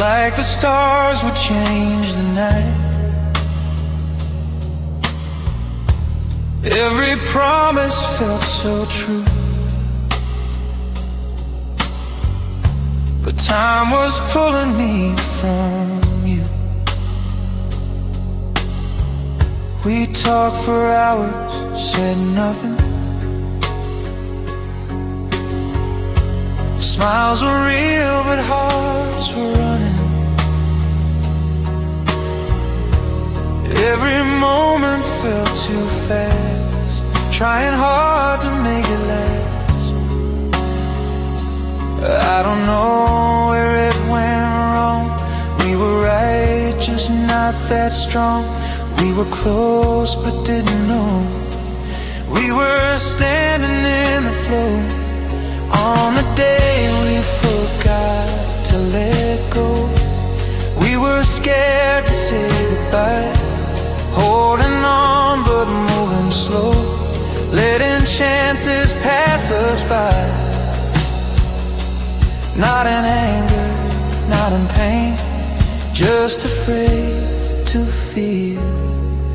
like the stars would change the night. Every promise felt so true, but time was pulling me from you. We talked for hours, said nothing. Smiles were real, but hearts were running. Every moment felt too fast, trying hard to make it last. I don't know where it went wrong. We were right, just not that strong. We were close, but didn't know. We were standing in the flow on the day we forgot to let go. We were scared to say goodbye, holding on but moving slow, letting chances pass us by. Not in anger, not in pain, just afraid to feel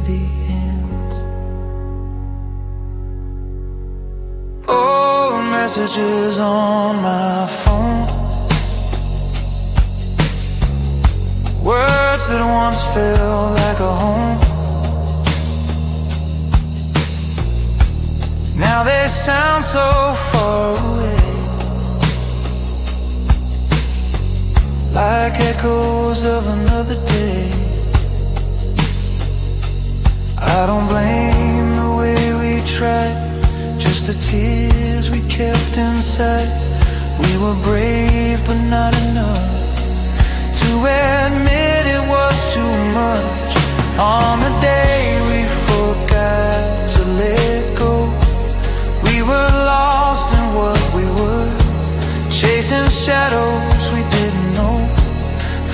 the end. Old messages on my phone, words that once felt like a home. Now they sound so far away, like echoes of another day. I don't blame the way we tried, just the tears we kept inside. We were brave but not enough to admit it was too much. On the day we forgot to let go, we were lost in what we were, chasing shadows we didn't know,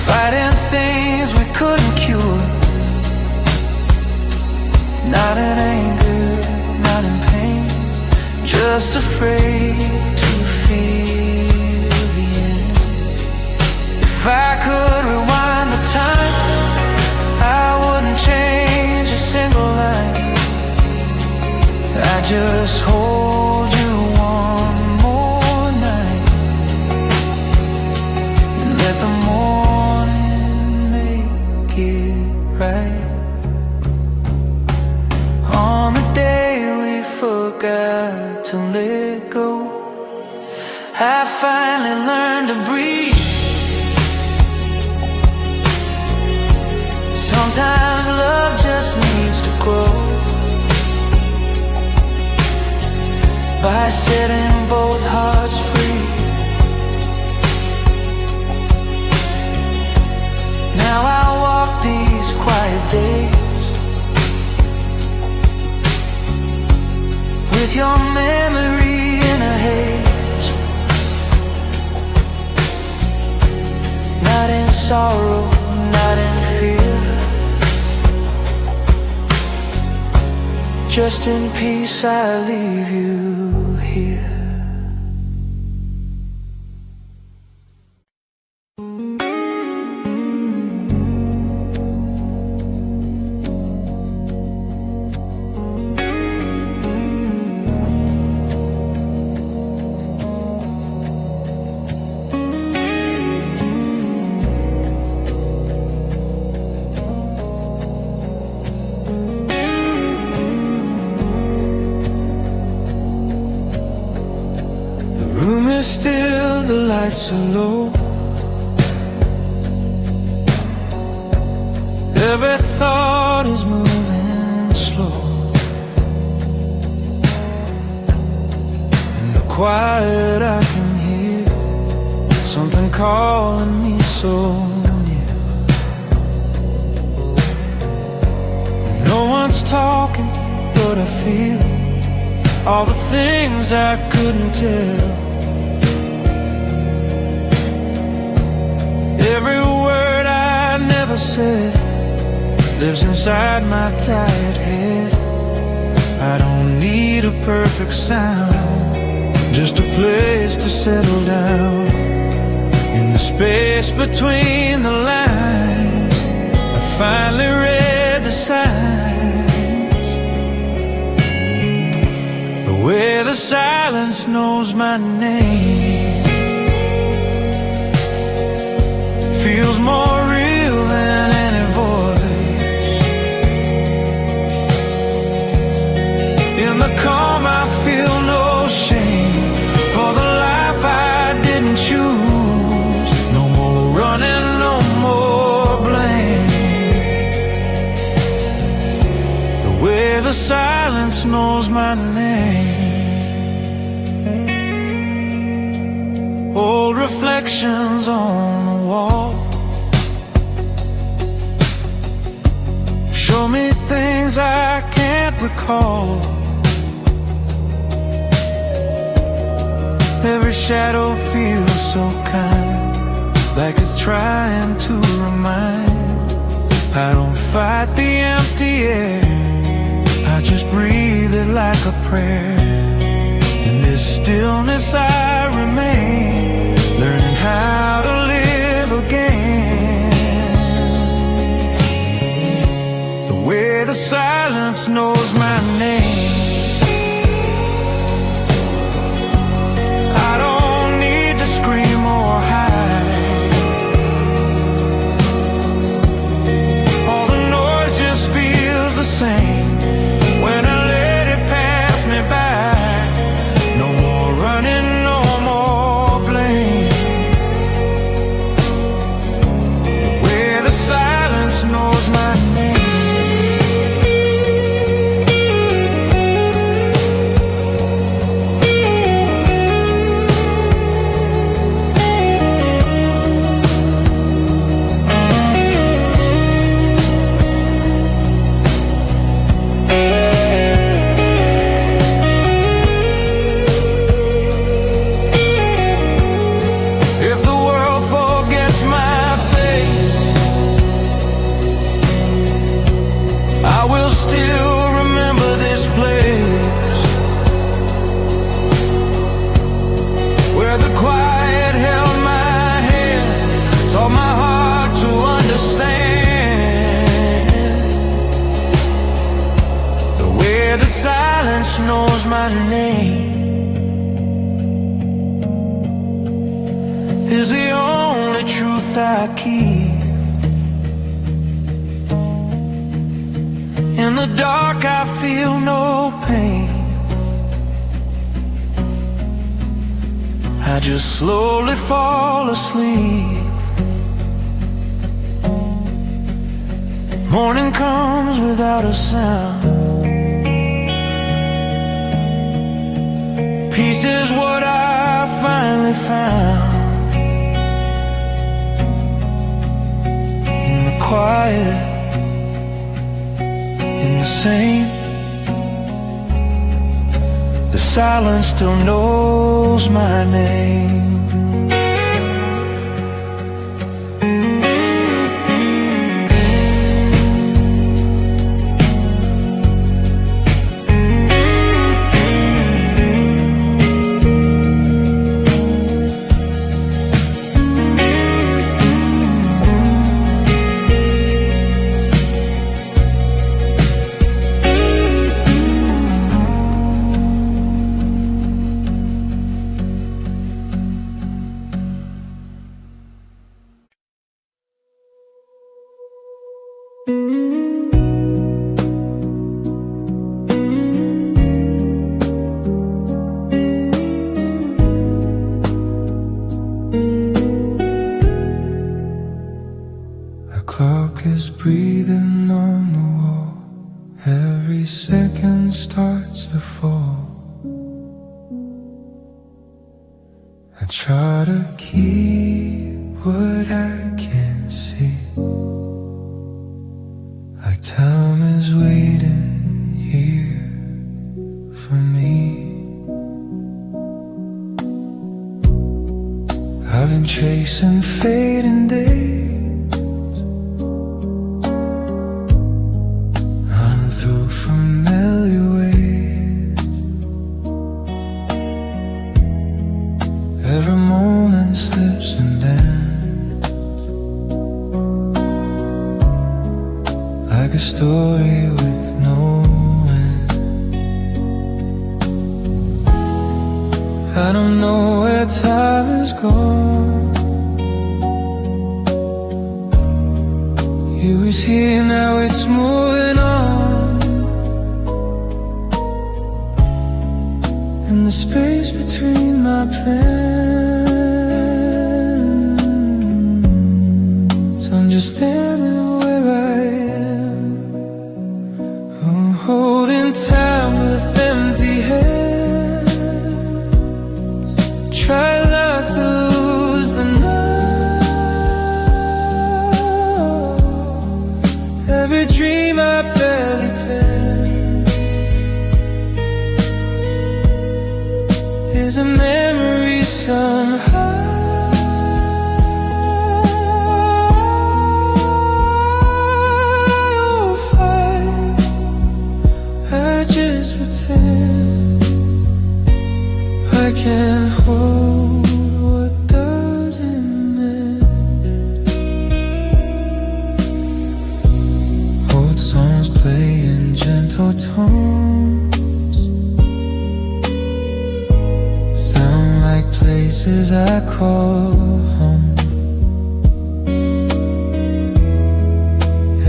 fighting things we couldn't cure. Not in anger, not in pain, just afraid to feel the end. If I could rewind the time, I wouldn't change a single line. I just hold you one more night and let the morning make it right. On the day we forgot to let go, I finally learned to breathe. Sometimes love just needs to grow by setting both hearts free. Now I walk these quiet days with your memory in a haze, not in sorrow, not in fear, just in peace I leave you here. Still the lights are low, every thought is moving slow. In the quiet I can hear something calling me so near. No one's talking, but I feel all the things I couldn't tell. Every word I never said lives inside my tired head. I don't need a perfect sound, just a place to settle down. In the space between the lines, I finally read the signs. The way the silence knows my name feels more real than any voice. In the calm I feel no shame for the life I didn't choose. No more running, no more blame. The way the silence knows my name. Old reflections on the wall show me things I can't recall. Every shadow feels so kind, like it's trying to remind. I don't fight the empty air, I just breathe it like a prayer. In this stillness I remain, learning how to live again. The way the silence knows my name. I don't need to scream or hide. All the noise just feels the same when I let it pass me by. No more running, no more blame. The way the silence knows my name. Knows my name is the only truth I keep. In the dark I feel no pain, I just slowly fall asleep. Morning comes without a sound. Peace is what I finally found. In the quiet, in the same, the silence still knows my name. breathing on the wall. Every second starts to fall. I try to keep what I can see, like time is waiting here for me. I've been chasing fading days, running through familiar ways. Every moment slips and then like a story with no end. I don't know where time is gone. You was here, now it's moving on. And the space between my plans, understanding where I am. I'm holding time with empty hands. Try not to lose the now. Every dream I barely planned is a memory somehow. I can't hold what doesn't end. Old songs play in gentle tones, sound like places I call home.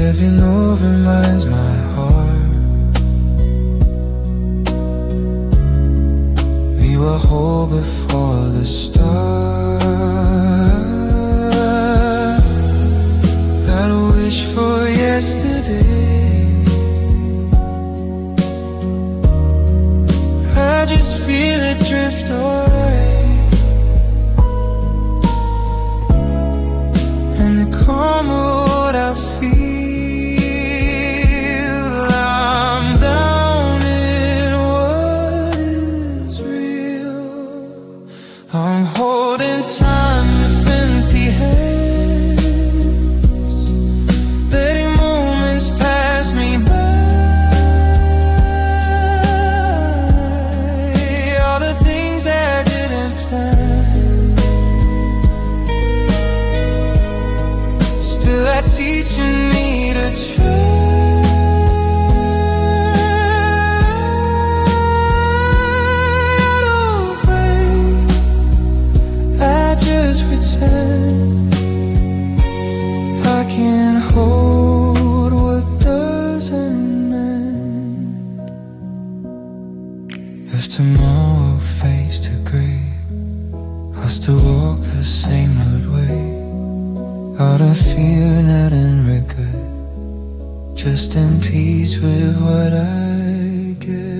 Every note reminds my heart we were whole before the start. I'd wish for yesterday. I just feel it drift away, and the calm of what I feel, I'm down in what is real. I'm holding time with empty hands, letting moments pass me by. All the things I didn't plan, still are teaching me to try. I can't hold what doesn't mend. If tomorrow fades to grey, I'll still walk the same old way, out of fear, not in regret, just in peace with what I get.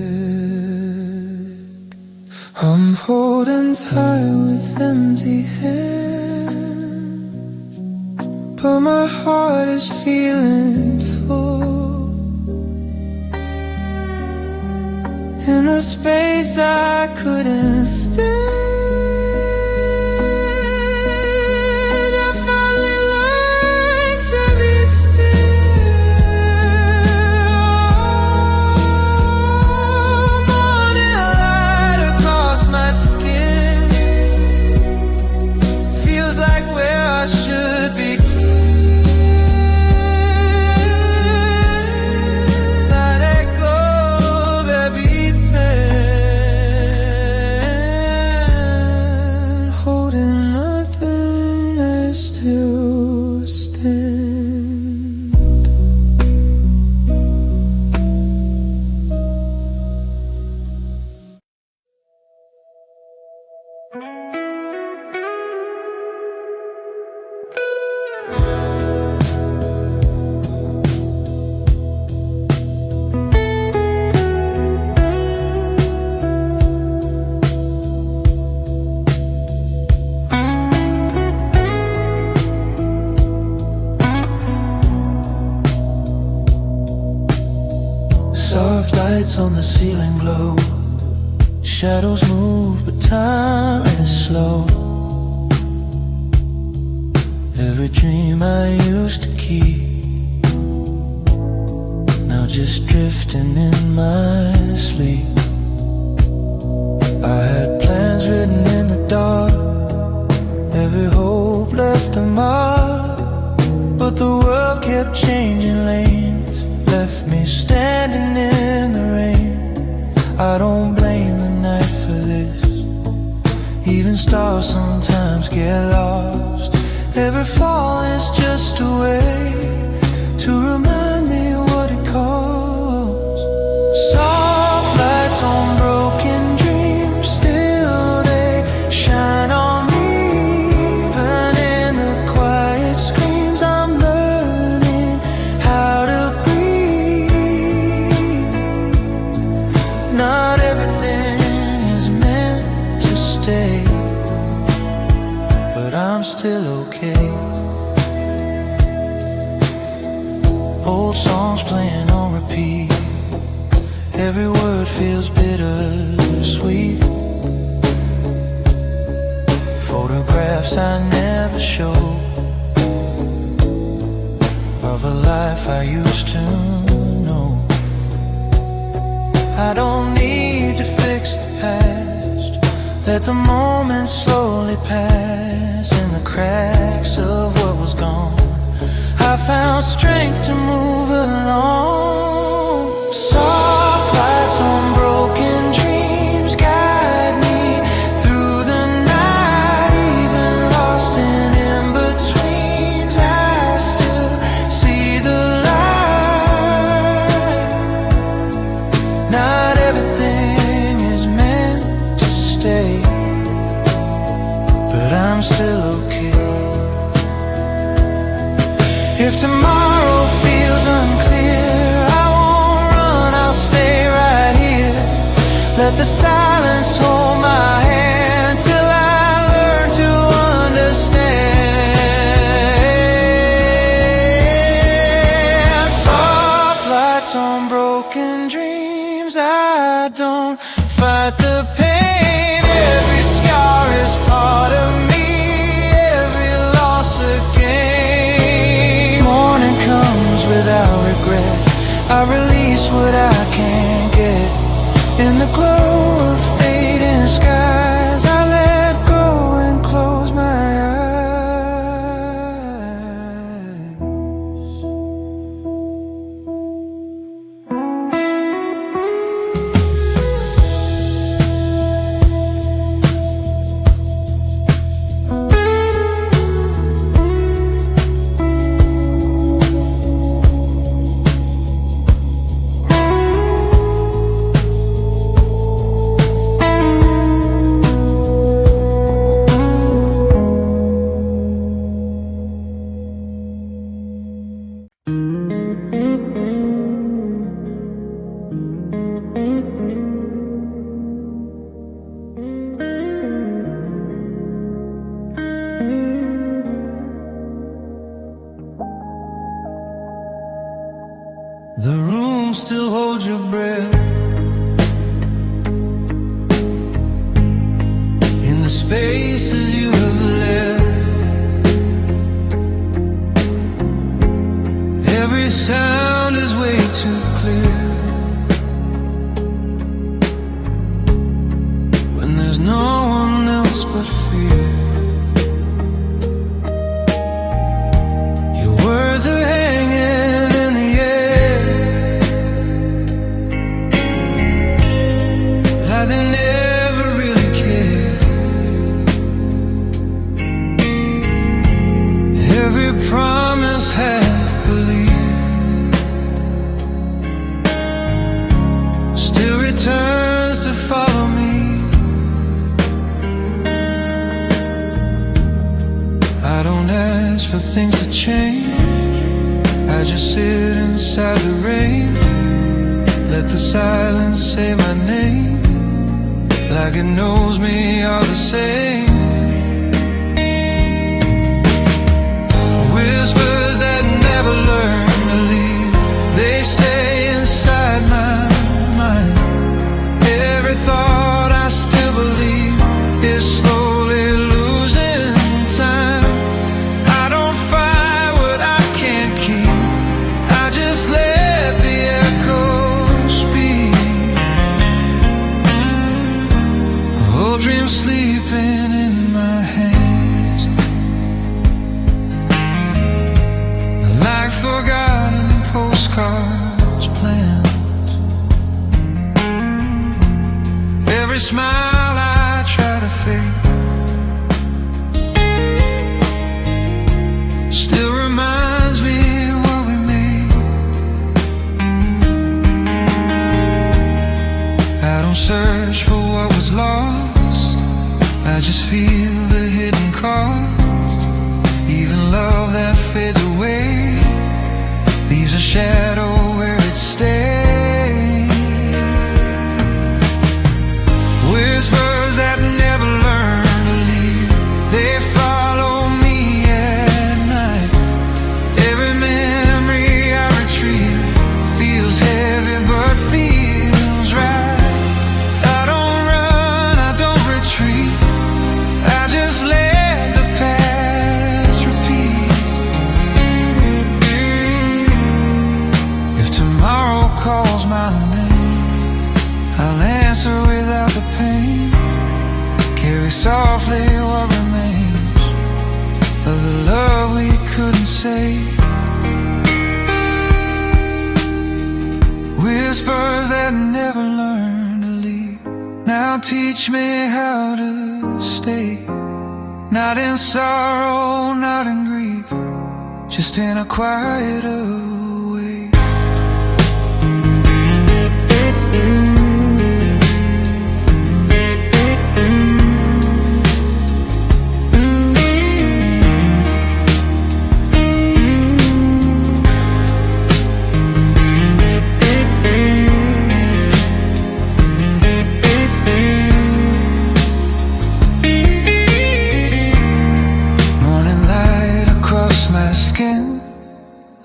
I'm holding tight with empty hands, but my heart is feeling full. In a space I couldn't stand, I finally learned to be still. Morning light across my skin, feels like where I should be. Still stand. Soft lights on the ceiling glow, shadows move but time is slow. Every dream I used to keep, now just drifting in my sleep. I had plans written in the dark, every hope left a mark, but the world kept changing lanes, sometimes get lost. Every fall is just a way to remind me what it costs. Soft lights on broken dreams, still they shine on me. Even in the quiet screams, I'm learning how to breathe. Not everything is meant to stay, but I'm still okay. Old songs playing on repeat, every word feels bittersweet. Photographs I never show of a life I used to know. I don't need to fix the past, let the moment slowly pass in the cracks of what was gone. I found strength to move along. Soft lights on broken dreams guide me through the night. Even lost in in-betweens, I still see the light. Not everything is meant to stay, but I'm still okay. If tomorrow feels unclear, I won't run, I'll stay right here. Let the silence hold my hand till I learn to understand. Soft lights on broken dreams, I don't fight the pain. Every scar is part of me, every loss a gain. Morning comes without regret, I release what I can't get. In the glow of fading skies, I let go and close my eyes. The room still holds your breath in the spaces you have left. Every sound is way too clear when there's no one else but fear. Your words are hanging in the air, like they never really cared. Every promise half believed still returns to follow me. I don't ask for things to change, I just sit inside the rain. Let the silence say my name, like it knows me all the same. Whispers that never learn to leave, they stay inside my mind. Every thought I still believe is slowly losing time. I don't fight what I can't keep, I just let the echo speak. A whole dream sleeping in say, whispers that never learn to leave. Now teach me how to stay, not in sorrow, not in grief, just in a quieter way.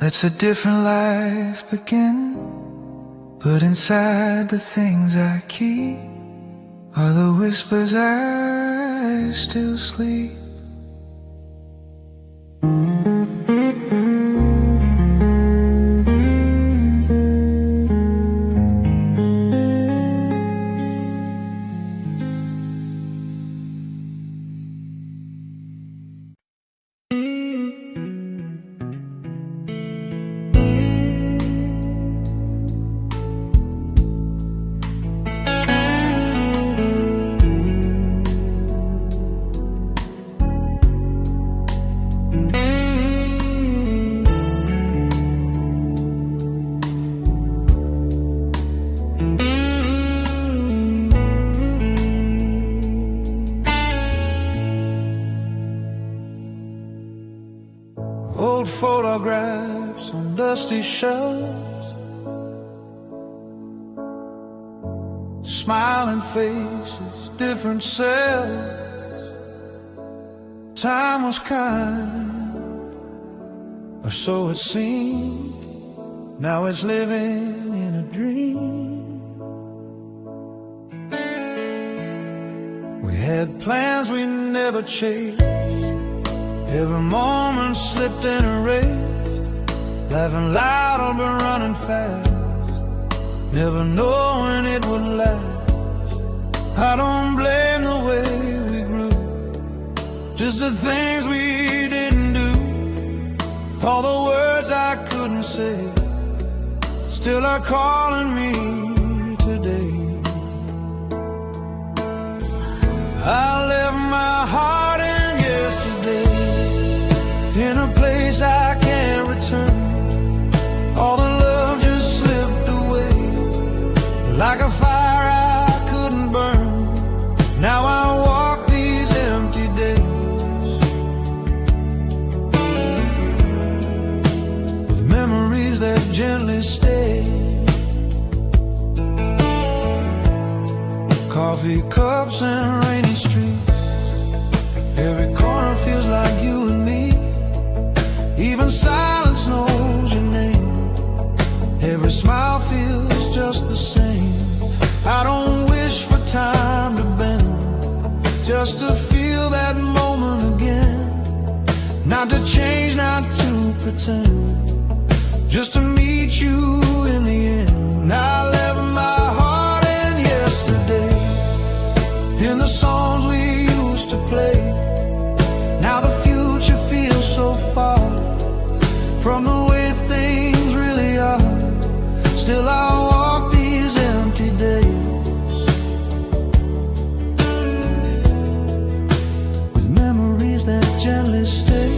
Lets a different life begin. But inside the things I keep are the whispers I still sleep. Old photographs on dusty shelves, smiling faces, different selves. Time was kind, or so it seemed. Now it's living in a dream. We had plans we never chased. Every moment slipped in a race, laughing loud or running fast, never knowing it would last. I don't blame the way we grew, just the things we didn't do. All the words I couldn't say still are calling me today. I left my heart in yesterday, in a place I can't return. All the love just slipped away, like a fire I couldn't burn. Now I walk these empty days with memories that gently stay. Coffee cups and rainy streets, every corner feels like you and me. Even silence knows your name. Every smile feels just the same. I don't wish for time to bend, just to feel that moment again. Not to change, not to pretend, just to meet you in the end. I left my heart in yesterday, in the songs we used to play. Now the future feels so far from the way things really are. Still I walk these empty days with memories that gently stay.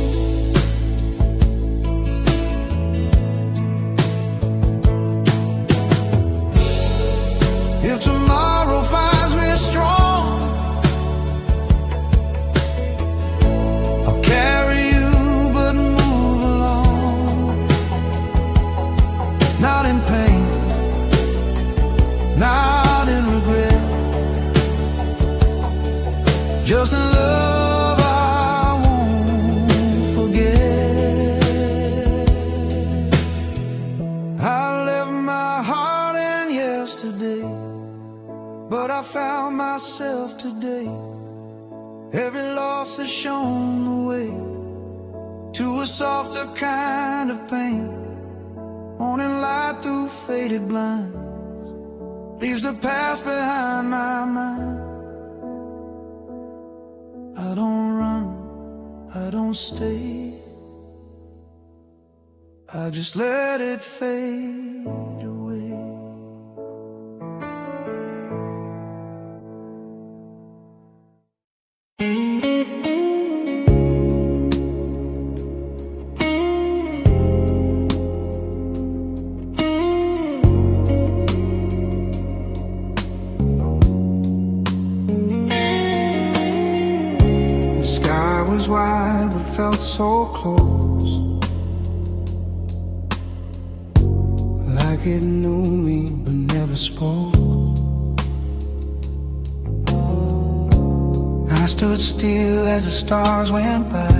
If tomorrow finds me strong, I'll carry you but move along. Not in pain, not in regret, just in love I won't forget. I left my heart in yesterday, but I found myself today. Every loss has shown the way to a softer kind of pain. Morning light through faded blinds leaves the past behind my mind. I don't run, I don't stay, I just let it fade away. The sky was wide but felt so close, like it knew me but never spoke. I stood still as the stars went by,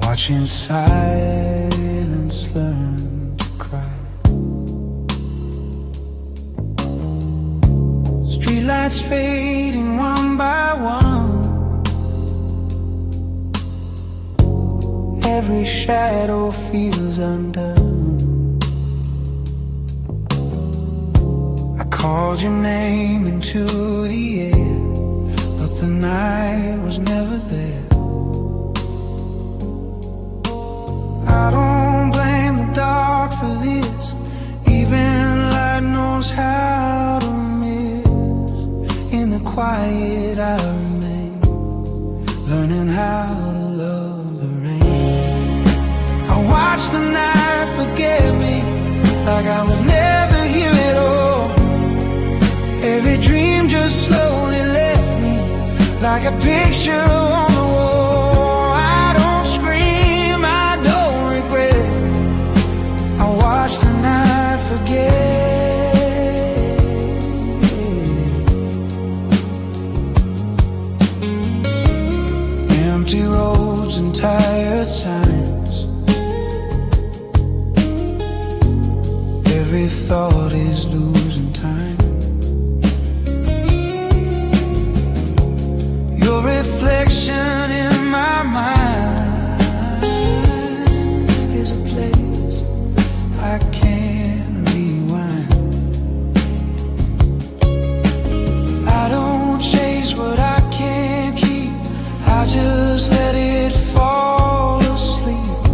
watching silence learn to cry. Streetlights fading one by one, every shadow feels undone. I called your name into the air, but the night was never there. I don't blame the dark for this, even light knows how to miss. In the quiet I remain, learning how to love the rain. I watch the night forget me, like I was never here at all. Every dream just slowly left me, like a picture on the wall. I don't scream, I don't regret, I watch the night forget. Empty roads and tired signs, every thought is losing time. Your reflection in my mind is a place I can't rewind. I don't chase what I can't keep, I just let it fall asleep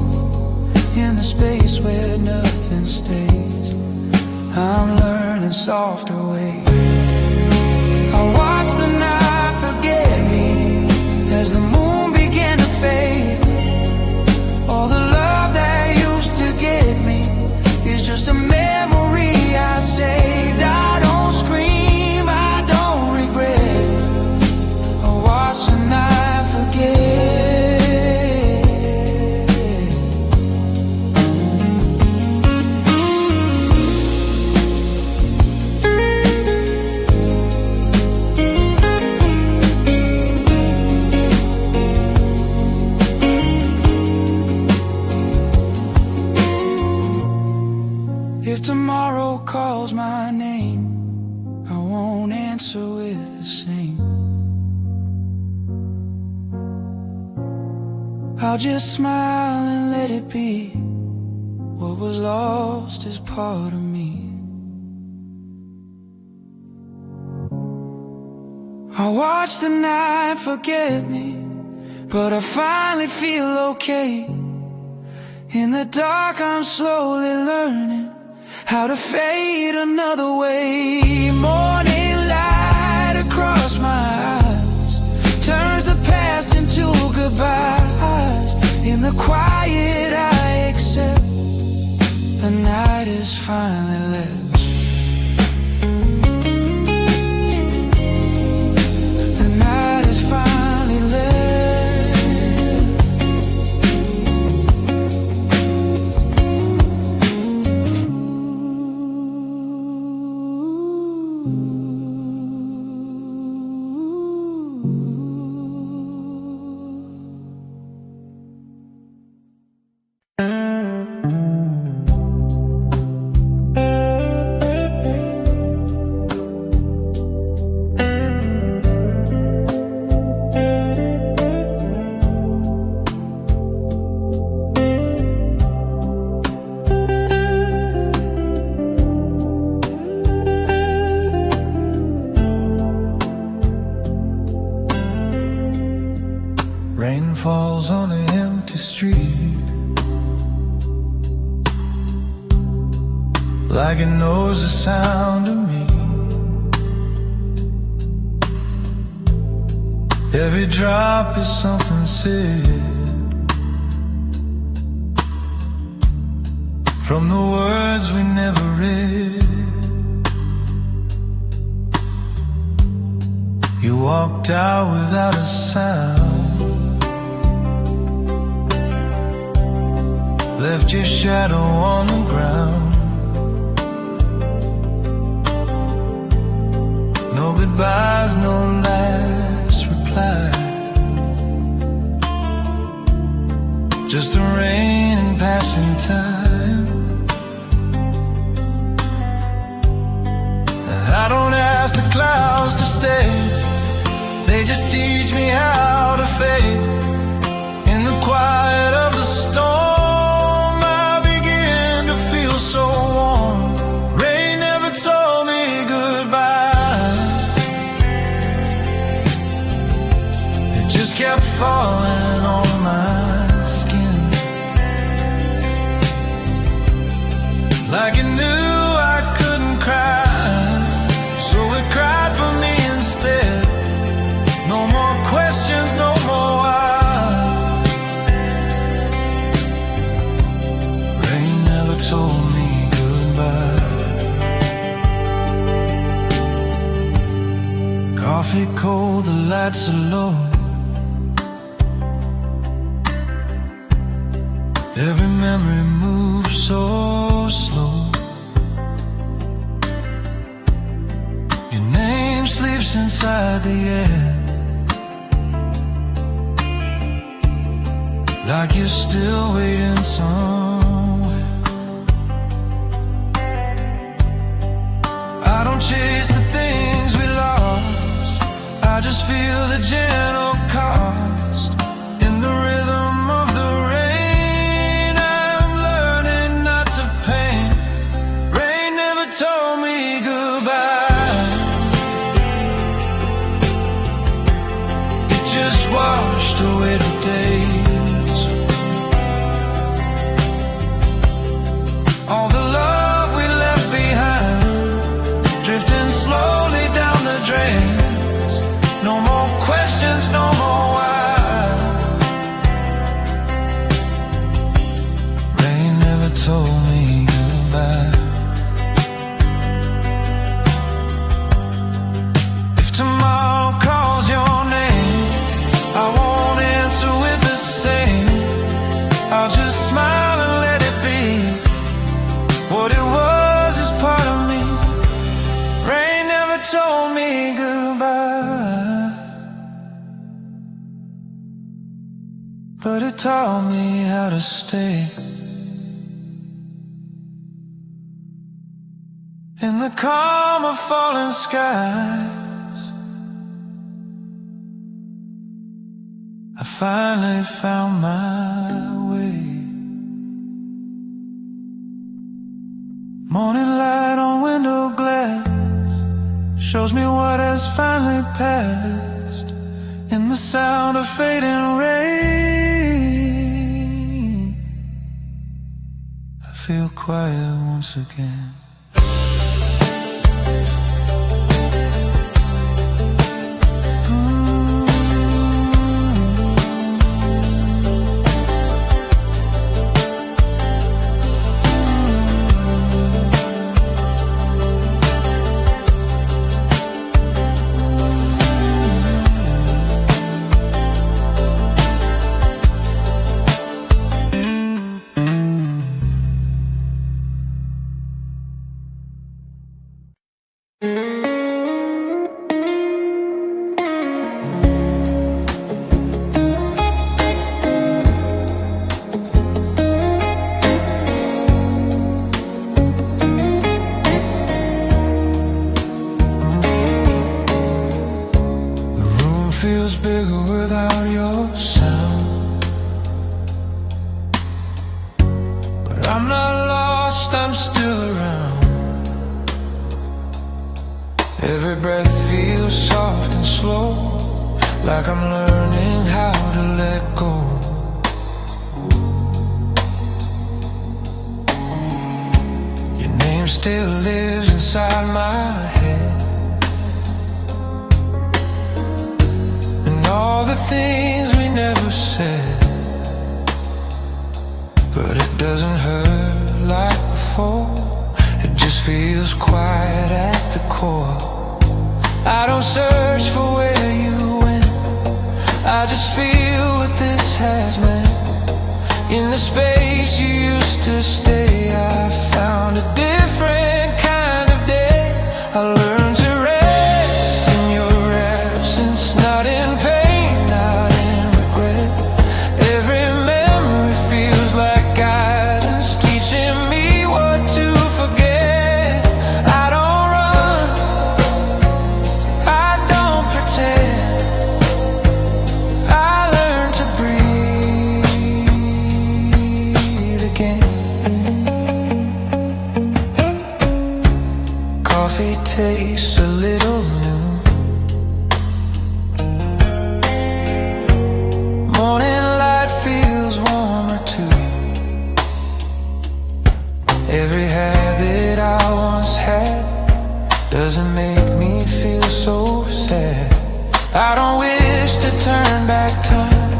in the space where nothing stays. I'm learning softer ways. I watch the night forget me as the moon began to fade. All the love that used to get me is just a memory I saved. I don't scream, I don't regret, I watch the night forget. If tomorrow calls my name, I won't answer with the same. I'll just smile and let it be. What was lost is part of me. I watch the night forget me, but I finally feel okay. In the dark I'm slowly learning how to fade another way. Morning light across my eyes turns the past into goodbyes. In the quiet I accept the night is finally left. The night is finally left. Rain falls on an empty street, like it knows the sound of me. Every drop is something said from the words we never read. You walked out without a sound, left your shadow on the ground. No goodbyes, no last reply, just the rain and passing time. I don't ask the clouds to stay, they just teach me how to fade. In the quiet of the storm, I begin to feel so warm. Rain never told me goodbye, it just kept falling on my skin, like it knew I couldn't cry, so it cried for me instead. No more questions, no more why. Rain never told me goodbye. Coffee cold, the lights are low, every memory moves so slow. Your name sleeps inside the air, like you're still waiting somewhere. I don't chase the things we lost, I just feel the gentle cost. In the rhythm of the rain, I'm learning not to paint. Rain never told me goodbye, it just washed away the days. All the love we left behind, drifting slowly down the drains. No more questions, no more why. Rain never told me goodbye. If tomorrow calls your name, I won't answer with the same. I'll just smile and let it be. What it was is part of me. Rain never told me goodbye, but it taught me how to stay. In the calm of falling skies, I finally found my way. Morning light on window glass shows me what has finally passed. In the sound of fading rain, I feel quiet once again. Feels bigger without your sound, but I'm not lost, I'm still around. Every breath feels soft and slow, like I'm learning how to let go. Your name doesn't hurt like before. It just feels quiet at the core. I don't search for where you went, I just feel what this has meant. In the space you used to stay, I found a different kind of day. I learned to rest in your absence, not in pain, not in regret. Every memory feels like guidance, teaching me what to forget. I don't run, I don't pretend, I learned to breathe again. Coffee tastes a little new, morning light feels warmer too. Every habit I once had doesn't make me feel so sad. I don't wish to turn back time,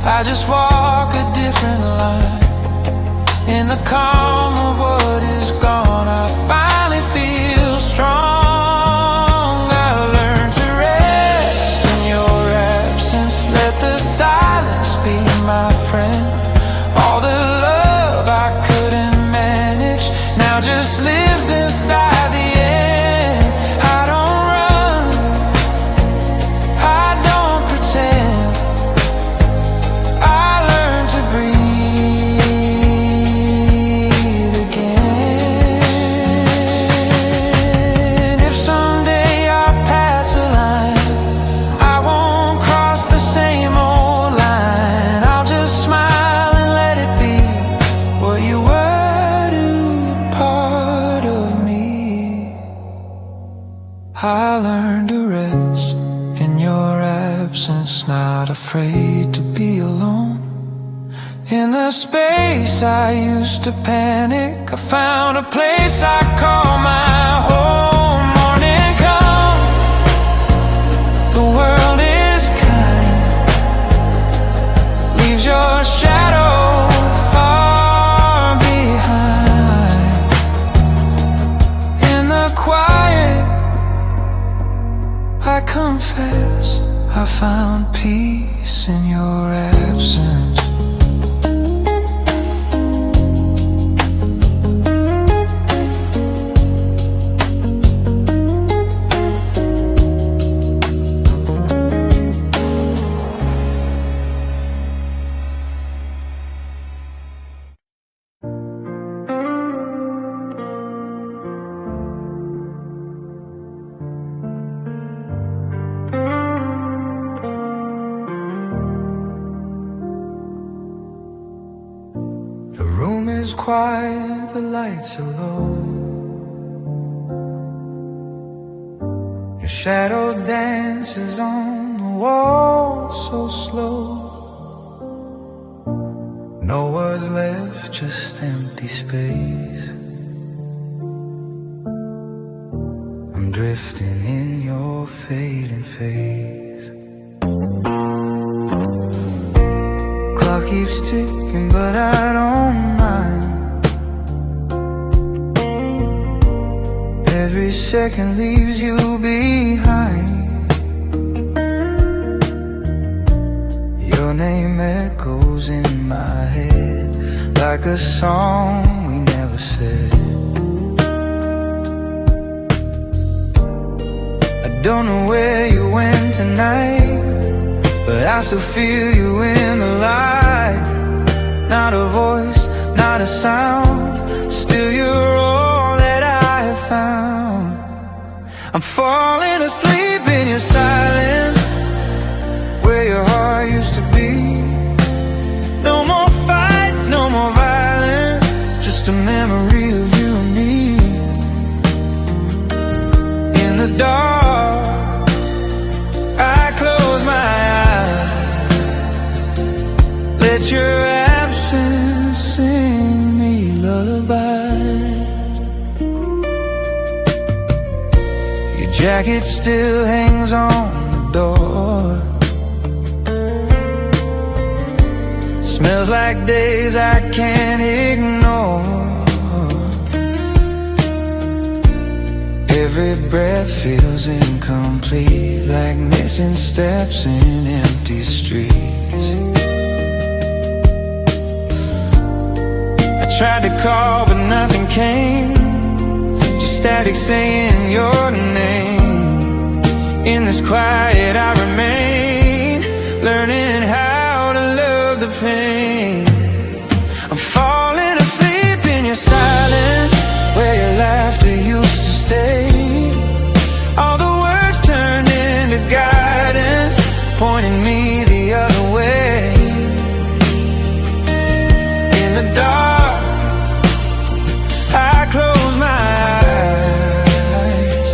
I just walk a different line. In the calm of what is gone, I finally feel strong. I learned to rest in your absence, let the silence be my friend. All the love I couldn't manage now just lives inside the end. I don't run, I don't pretend, I learned to breathe again. If someday I pass a line, I won't cross the same old line. I'll just smile and let it be what you were to part of me. I learned to rest in your absence, not afraid to be alone. In the space I used to panic, I found a place I call my home. Morning come, the world is kind, leaves your shadow far behind. In the quiet, I confess, I found peace in your absence. The room is quiet, the lights are low. Your shadow dances on the wall so slow. No words left, just empty space. I'm drifting in your fading face. Clock keeps ticking, but I don't mind. Every second leaves you behind. Your name echoes in my head like a song we never said. I don't know where you went tonight, but I still feel you in the light. Not a voice, not a sound, still you're all that I have found. I'm falling asleep in your silence, where your heart used to be. No more fights, no more violence, just a memory of you and me. In the dark, I close my eyes, let your absence sing me lullabies. Your jacket still hangs on the door, Smells like days I can't ignore. Every breath feels incomplete, like missing steps in empty streets. I tried to call but nothing came, just static saying your name. In this quiet I remain, learning how to love the pain. I'm falling asleep in your silence, where your laughter used to stay. All the words turned into guidance, pointing me the other way. In the dark, I close my eyes,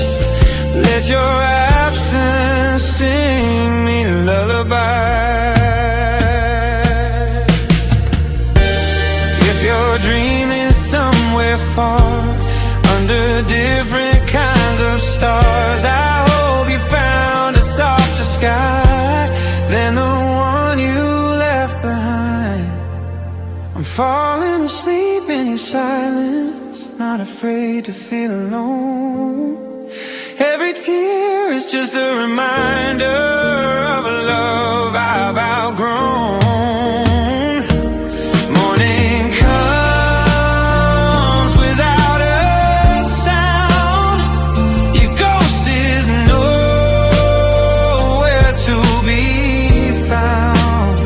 let your absence sing me lullabies. If you're dreaming somewhere far, under different kinds of stars, I hope you found a softer sky than the one you left behind. I'm falling asleep in your silence, not afraid to feel alone. Every tear is just a reminder of a love I've outgrown. Morning comes without a sound, your ghost is nowhere to be found.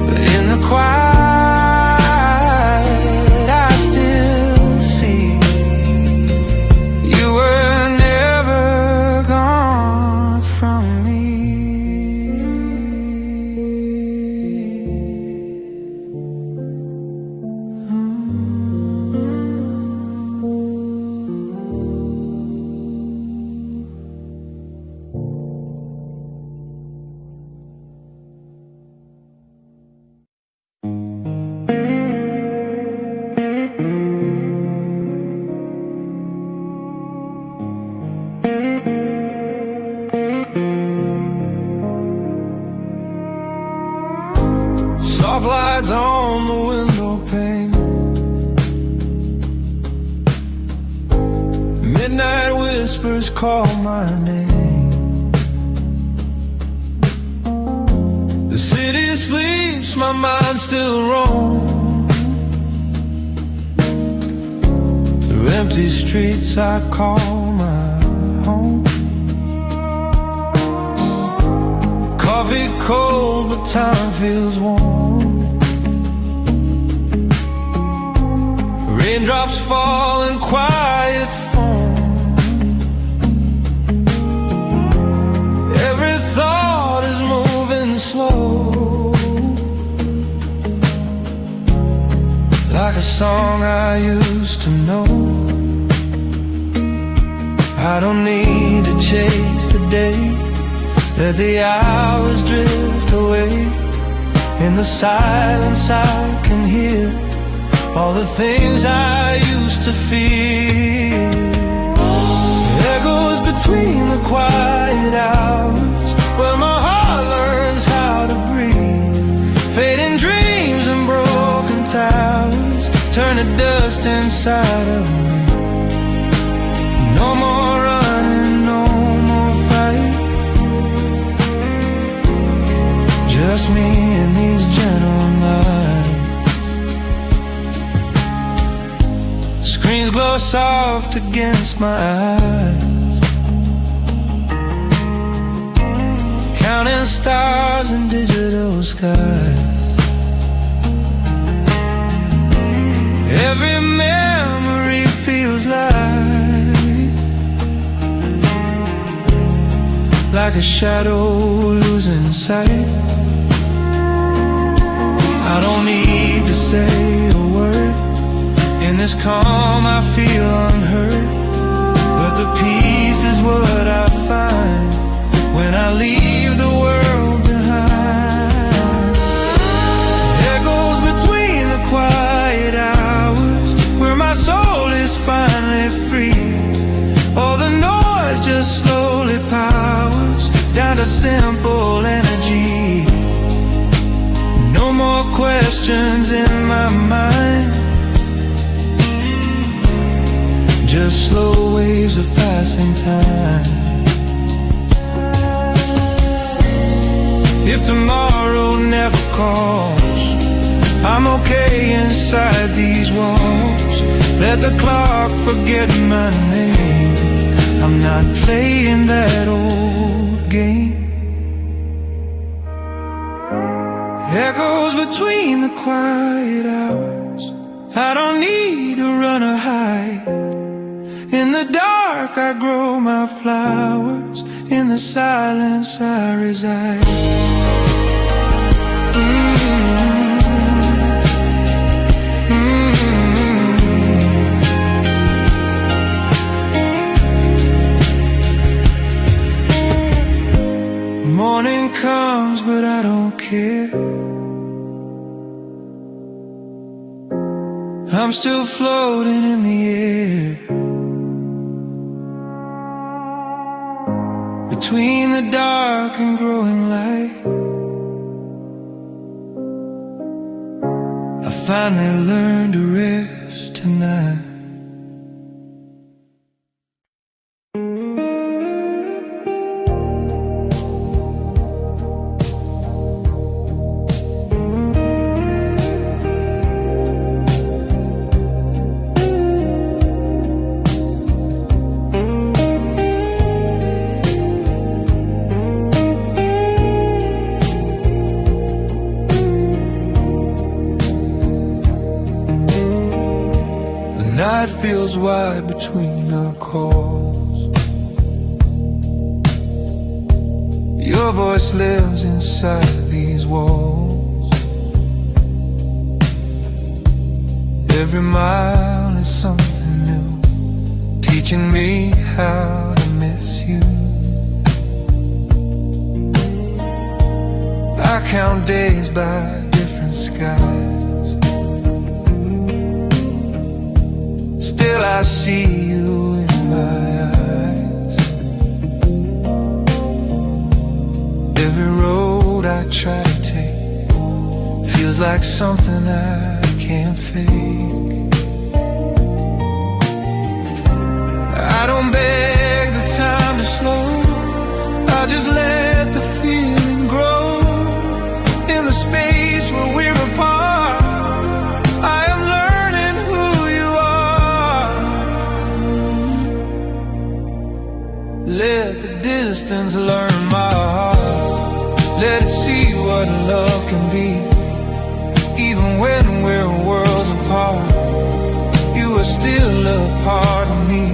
But in the quiet I still see you were never gone from me. Soft lights on the window pane, midnight whispers call my name. The city sleeps, my mind still roams. Through empty streets I call my home. Coffee cold, but time feels warm. Raindrops fall in quiet form. Every thought is moving slow, like a song I used to know. I don't need to chase the day, let the hours drift away. In the silence I can hear all the things I used to fear. Echoes between the quiet hours, where my heart learns how to breathe. Fading dreams and broken towers turn to dust inside of me. No more running, no more fight, just me in these gentle nights. Screens glow soft against my eyes, counting stars in digital skies. Every memory feels like a shadow losing sight. I don't need to say a word, in this calm I feel unheard. But the peace is what I find when I leave the world behind. Echoes between the quiet hours, where my soul is finally free. All the noise just slowly powers down to simple energy. No more questions questions in my mind, just slow waves of passing time. If tomorrow never calls, I'm okay inside these walls. Let the clock forget my name. I'm not playing that old game. Echoes between the quiet hours, I don't need to run or hide. In the dark I grow my flowers, in the silence I reside. Morning comes but I don't care. I'm still floating in the air, between the dark and growing light. I finally learned to rest tonight. Night feels wide between our calls. Your voice lives inside these walls. Every mile is something new, teaching me how to miss you. I count days by different skies, still I see you in my eyes. Every road I try to take feels like something I can't fake. I don't beg the time to slow, I just let the feeling grow. In the space where we're apart, I am learning who you are. Let the distance learn my heart, let it see what love can be. Even when we're worlds apart, you are still a part of me.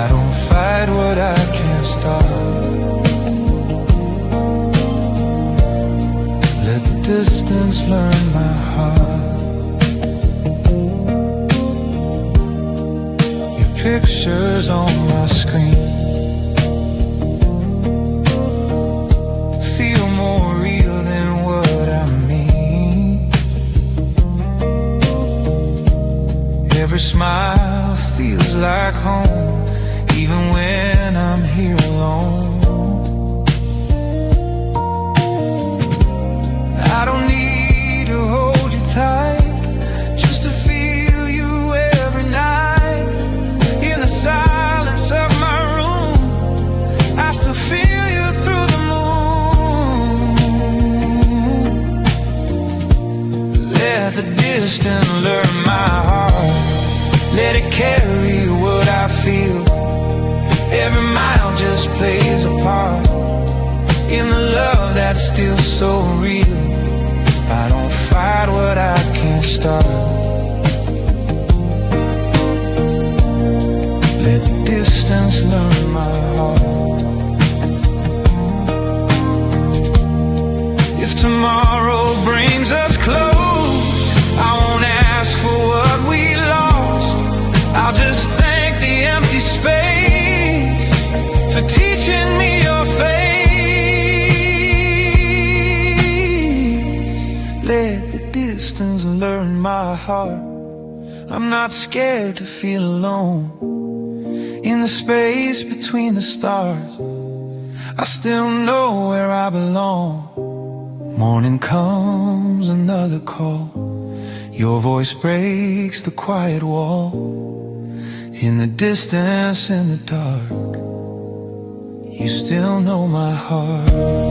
I don't fight what I can't stop. Let the distance learn my heart. Your picture's on my screen, feel more real than what I mean. Every smile feels like home, even when I'm here alone. I don't need to hold you tight, just to feel you every night. In the silence of my room, I still feel you through the moon. Let the distance learn my heart, let it carry what I feel. Every mile just plays a part in the love that's still so real. I don't fight what I can't stop. Let the distance learn my heart. If tomorrow brings us close, I won't ask for what we lost. I'll just thank the empty space for teaching me your face. Let the distance learn my heart. I'm not scared to feel alone. In the space between the stars, I still know where I belong. Morning comes, another call. Your voice breaks the quiet wall. In the distance, in the dark, you still know my heart.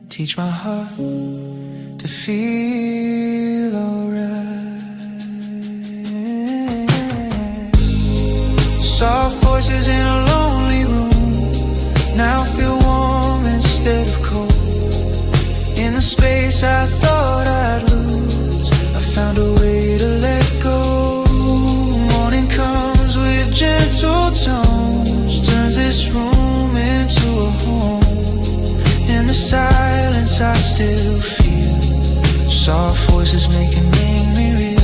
Teach my heart to feel alright. Soft voices in a lonely room now feel warm instead of cold. In the space I thought I'd lose, I found a way to let go. Morning comes with gentle tones, turns this room into a home. In the silence I still feel soft voices making me real.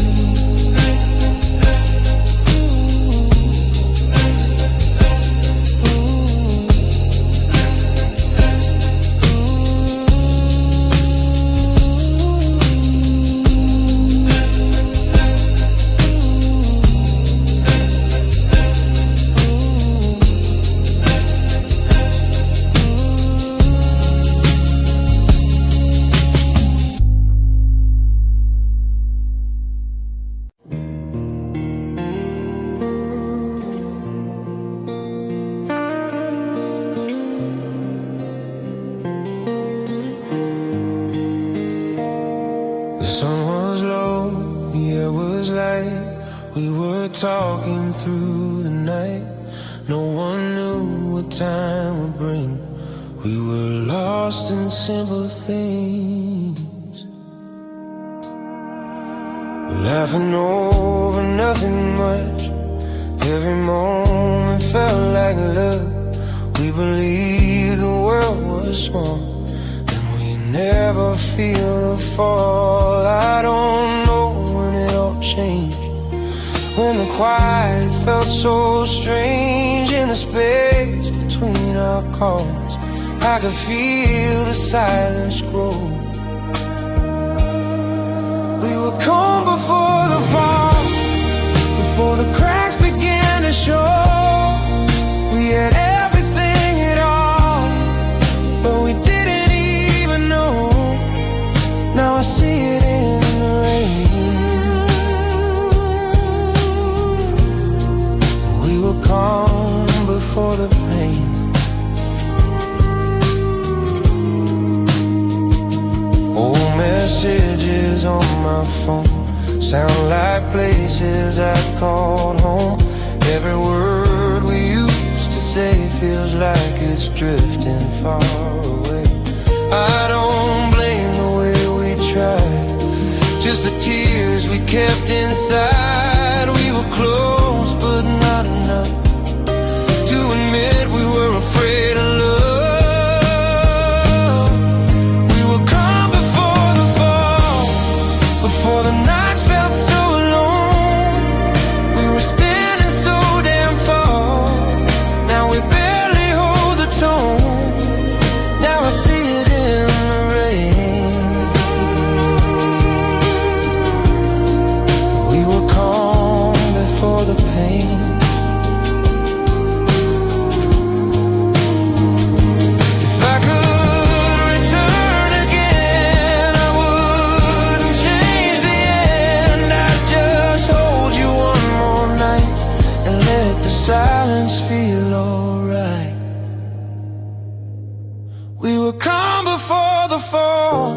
were talking through the night. No one knew what time would bring. We were lost in simple things, laughing over nothing much. Every moment felt like love. We believed the world was small, and we never feel the fall. I don't know when it all changed, when the quiet felt so strange. In the space between our calls, I could feel the silence grow. We were calm before the fall, before the cracks began to show. We had everything at all, but we didn't even know. Now I see it in the rain. We were calm before the pain. Old messages on my phone sound like places I called home. Every word we used to say feels like it's drifting far away. I don't blame the way we tried, just the tears we kept inside. We were close, but not enough to admit we were afraid of love. We were calm before the fall, before the nights felt so alone. We were standing so damn tall, now we barely hold the tone. Now I see it in the rain. We were calm before the pain. If I could return again, I wouldn't change the end. I'd just hold you one more night and let the silence feel alright. We were calm before the fall,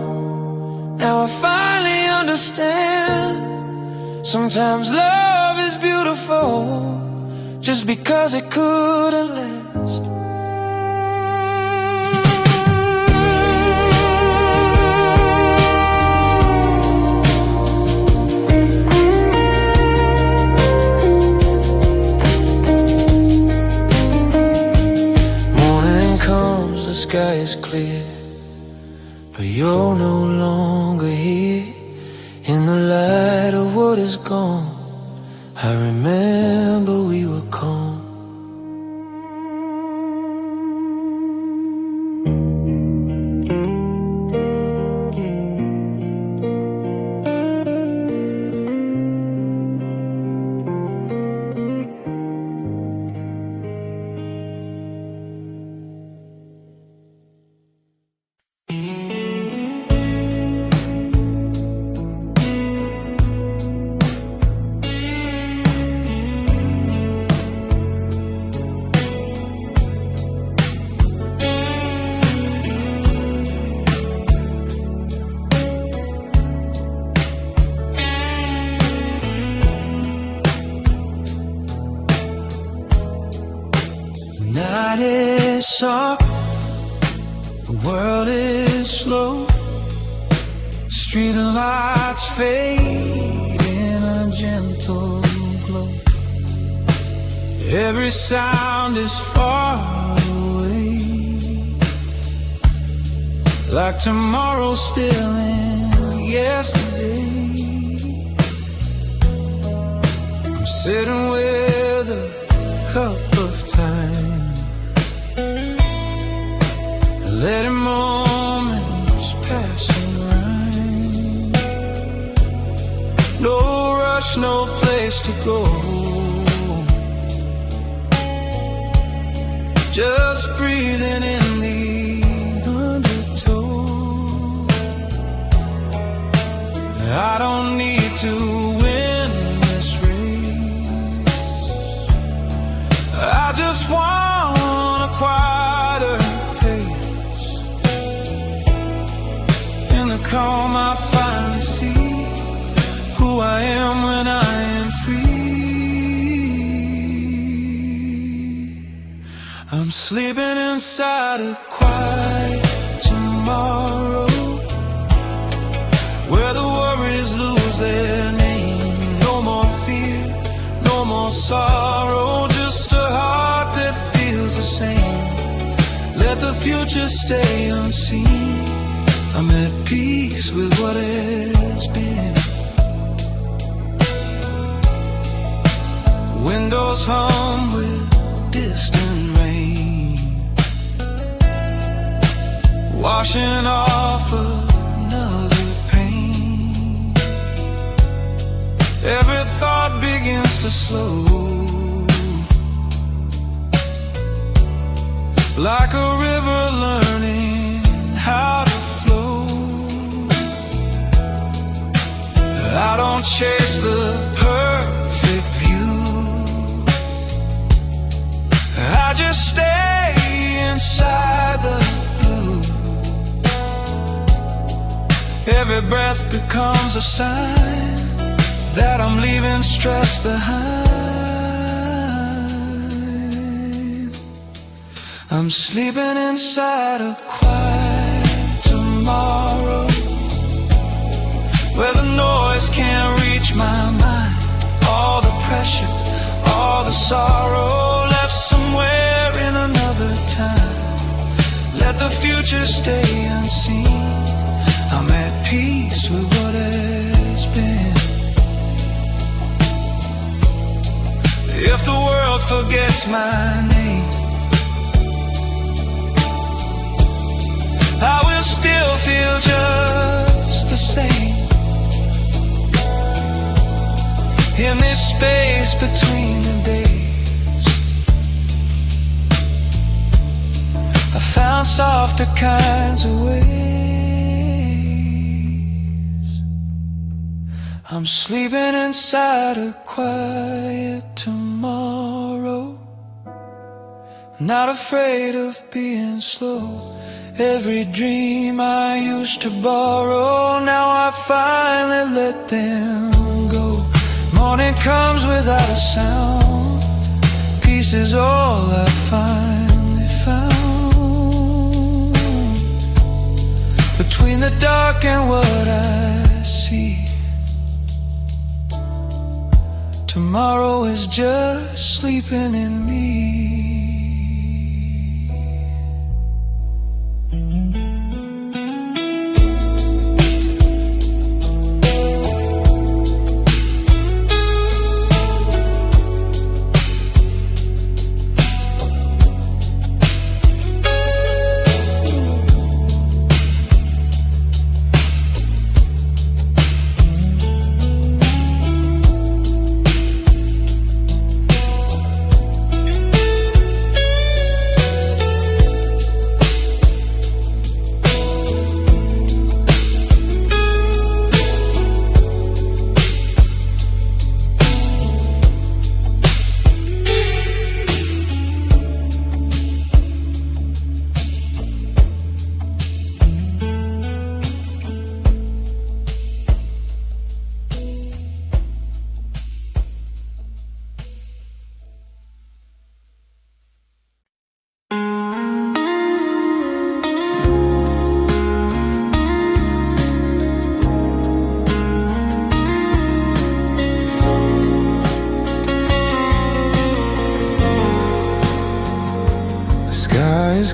now I finally understand. Sometimes love is beautiful just because it couldn't last. Morning comes, the sky is clear, but you're no longer here. In the light of what is gone, I remember we were calm. Night is soft, the world is slow. Street lights fade in a gentle glow. Every sound is far away, like tomorrow still in yesterday. I'm sitting with a cup of time, letting moments pass and rhyme. No rush, no place to go, just breathing in the undertow. I don't need to win this race, I just want a quieter pace. In the calm I finally see who I am when I am free. I'm sleeping inside a quiet tomorrow, where the worries lose their name. No more fear, no more sorrow, just a heart that feels the same. Let the future stay unseen. I'm at peace with what has been. Windows hum with distant rain, washing off another pain. Every thought begins to slow, like a river learning how to flow. I don't chase the perfect view, I just stay inside the blue. Every breath becomes a sign that I'm leaving stress behind. I'm sleeping inside a quiet tomorrow, where the noise can't reach my mind. All the pressure, all the sorrow, left somewhere in another time. Let the future stay unseen. I'm at peace with what has been. If the world forgets my name, I will still feel just the same. In this space between the days, I found softer kinds of ways. I'm sleeping inside a quiet tomorrow, not afraid of being slow. Every dream I used to borrow, now I finally let them go. Morning comes without a sound, peace is all I finally found. Between the dark and what I see, tomorrow is just sleeping in me.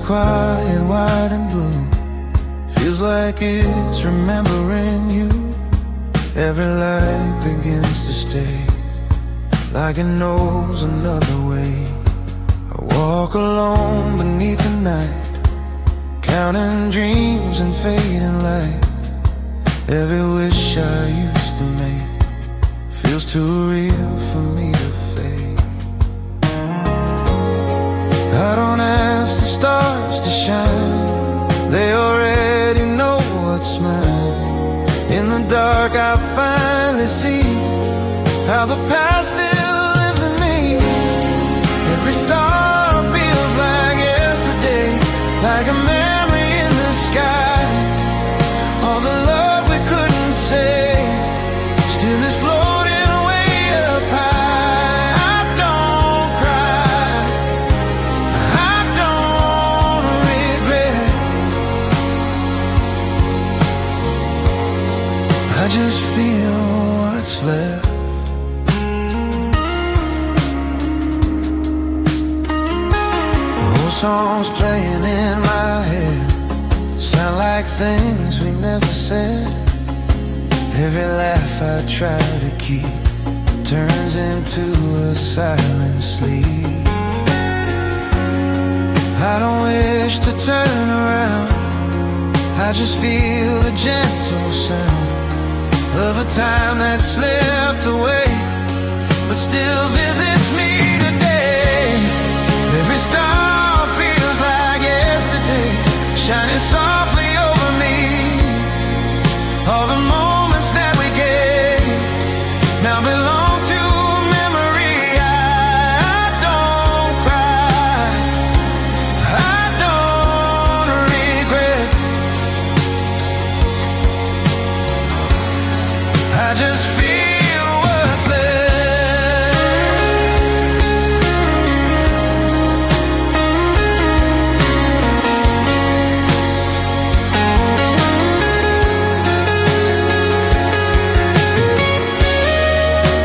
Quiet, white and blue, feels like it's remembering you. Every light begins to stay, like it knows another way. I walk alone beneath the night, counting dreams and fading light. Every wish I used to make feels too real for me to fake. I don't ask the stars to shine, they already know what's mine. In the dark I finally see how the past still lives in me. Every star feels like yesterday, like a memory in the sky. All the love we couldn't say still is floating way up high. songs playing in my head sound like things we never said. Every laugh I try to keep turns into a silent sleep. I don't wish to turn around, I just feel the gentle sound of a time that slipped away, but still visits me today. Every star feels like yesterday, shining softly over me. All the moments that we gave now belong to memory. I don't cry, I don't regret, I just feel what's left.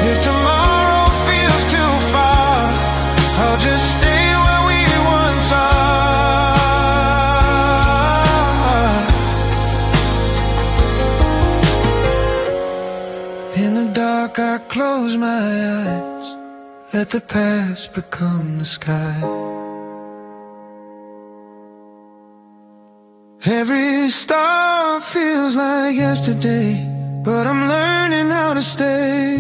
If tomorrow feels too far, I'll just stay where we once are. In the dark I close my eyes, let the past become the sky. Every star feels like yesterday, but I'm learning how to stay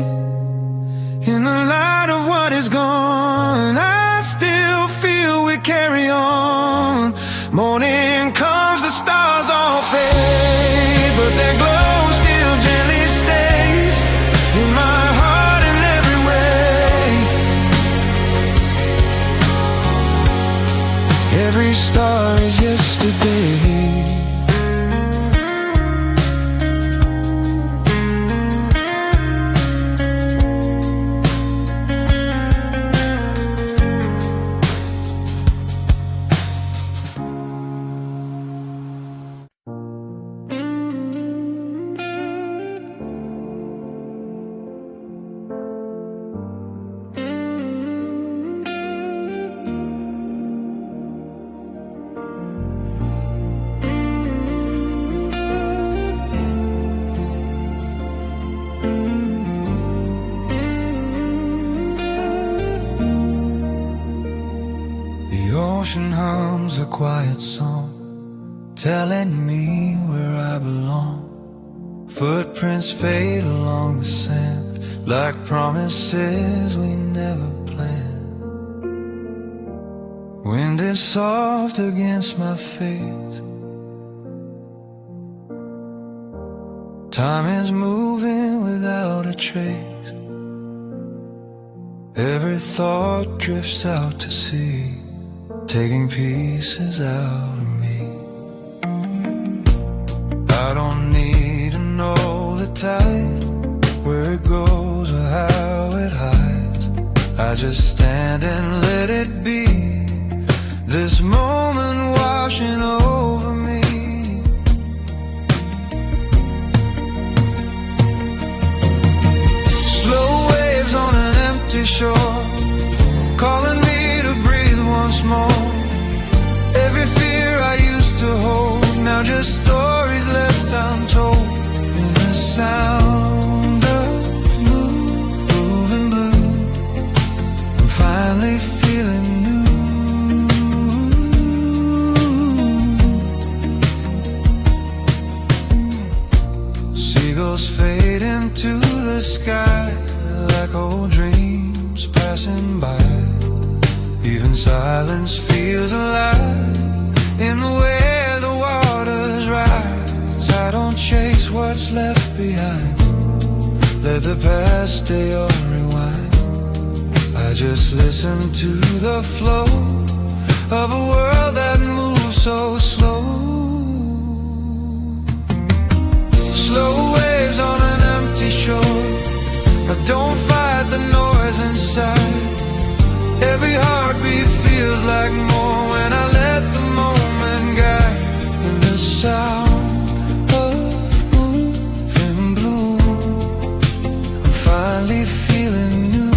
in the light of what is gone. I still feel we carry on. Morning comes, the stars all fade, but their glow still gently stays in my heart in every way. Every star is yesterday. The ocean hums a quiet song, telling me where I belong. Footprints fade along the sand, like promises we never planned. Wind is soft against my face, time is moving without a trace. Every thought drifts out to sea, taking pieces out of me. I don't need to know the tide, where it goes or how it hides. I just stand and let it be, this moment washing over me. Slow waves on an empty shore, calling me to breathe once more. Every fear I used to hold, now just stories left untold. In the sound of moving blue, I'm finally feeling new. Seagulls fade into the sky like old dreams passing by. Even silence feels alive in the way the waters rise. I don't chase what's left behind, let the past stay or rewind. I just listen to the flow of a world that moves so slow. Slow waves on an empty shore, I don't fight the noise inside. Every heartbeat feels like more when I let the moment guide. And the sound of moving blue, I'm finally feeling new.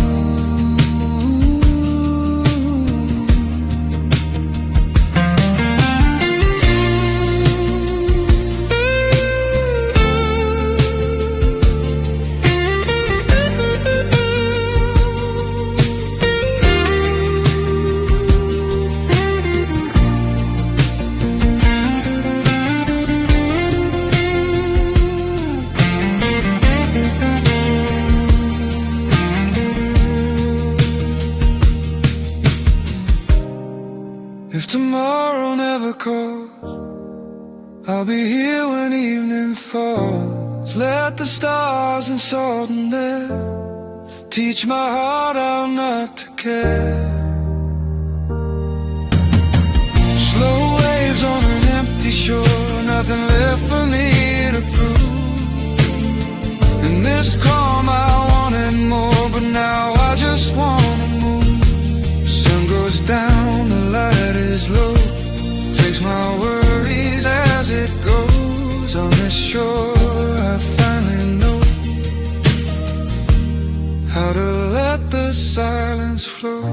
tomorrow never calls, I'll be here when evening falls. Let the stars and salt and air teach my heart how not to care. Slow waves on an empty shore, nothing left for me to prove. In this calm I wanted more, but now I just wanna move. The sun goes down, the light is low, takes my worries as it goes. On this shore I finally know how to let the silence flow.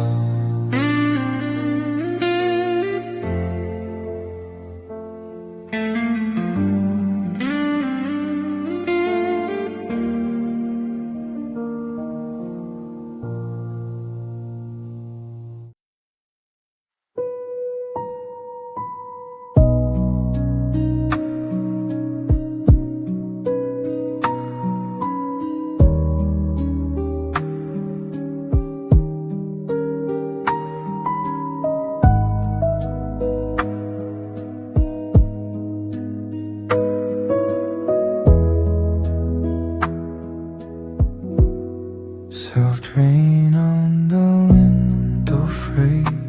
Soft rain on the window frame,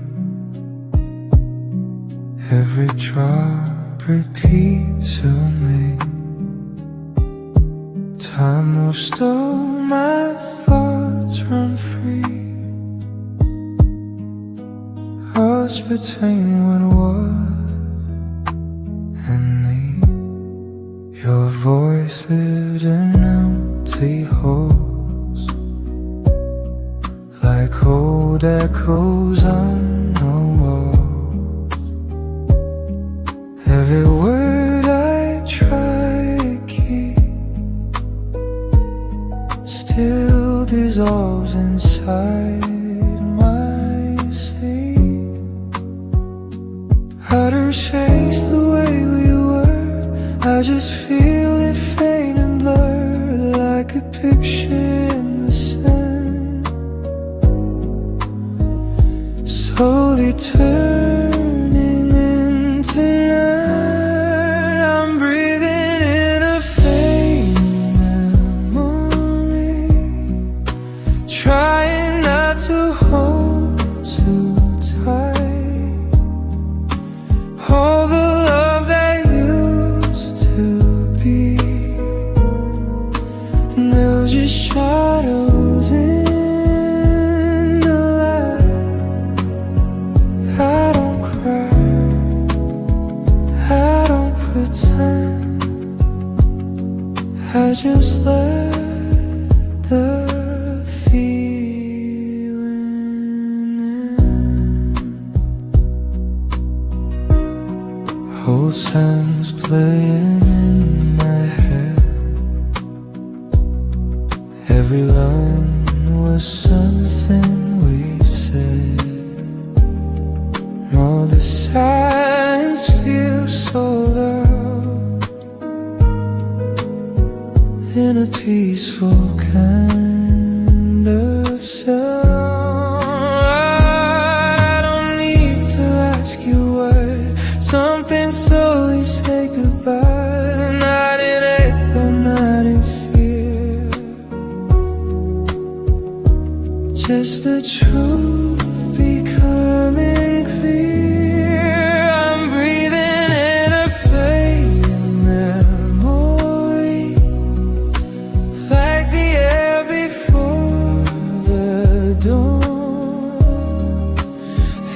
every drop repeats of me. Time moves slow, my thoughts run free. Lost between what was and me. Your voice lived in empty halls, like old echoes on the walls. Every word I try to keep still dissolves inside my sleep. Outer space the way we were, I just feel it faint and blurred, like a picture in the sand, slowly turning into night. I'm breathing in a faint memory, trying not to hold too tight. All the love that used to be, now just shadows in the light. I don't cry, I don't pretend, I just let the feeling in. Old songs playing in my head, every line was something we said. All the silence feels so loud, in a peaceful kind of sound. I don't need to ask you why, something slowly say goodbye. Not in anger, not in fear, just the truth becoming clear. I'm breathing in a faint memory, like the air before the dawn.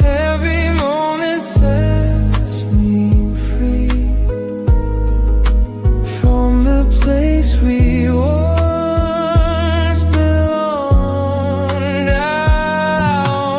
Every moment sets me free from the place we once belonged. Now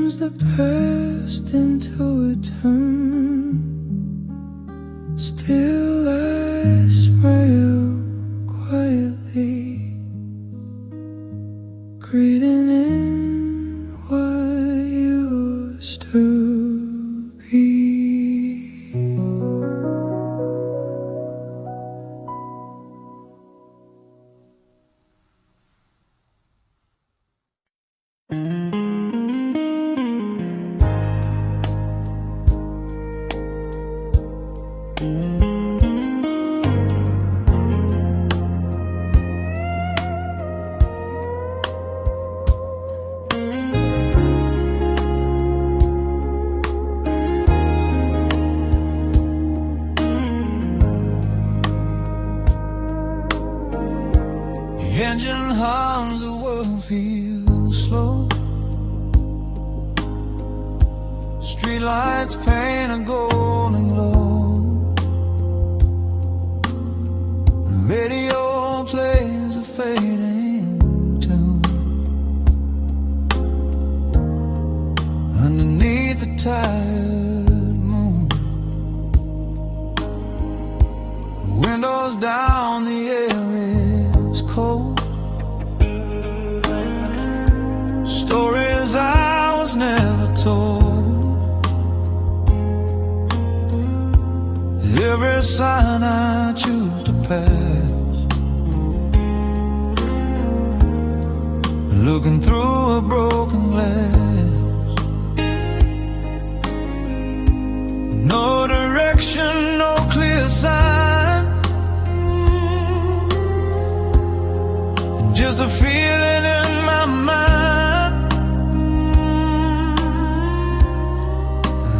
turns the past into a turn. Still I smile quietly, breathing in what used to be. The engine hums, the world feels slow. Streetlights paint a golden glow. The radio plays a fading tune. Underneath the tired moon, windows down, the air is cold. Stories I was never told. Every sign I choose to pass, looking through a broken glass. No direction, no clear sign, just a feeling in my mind.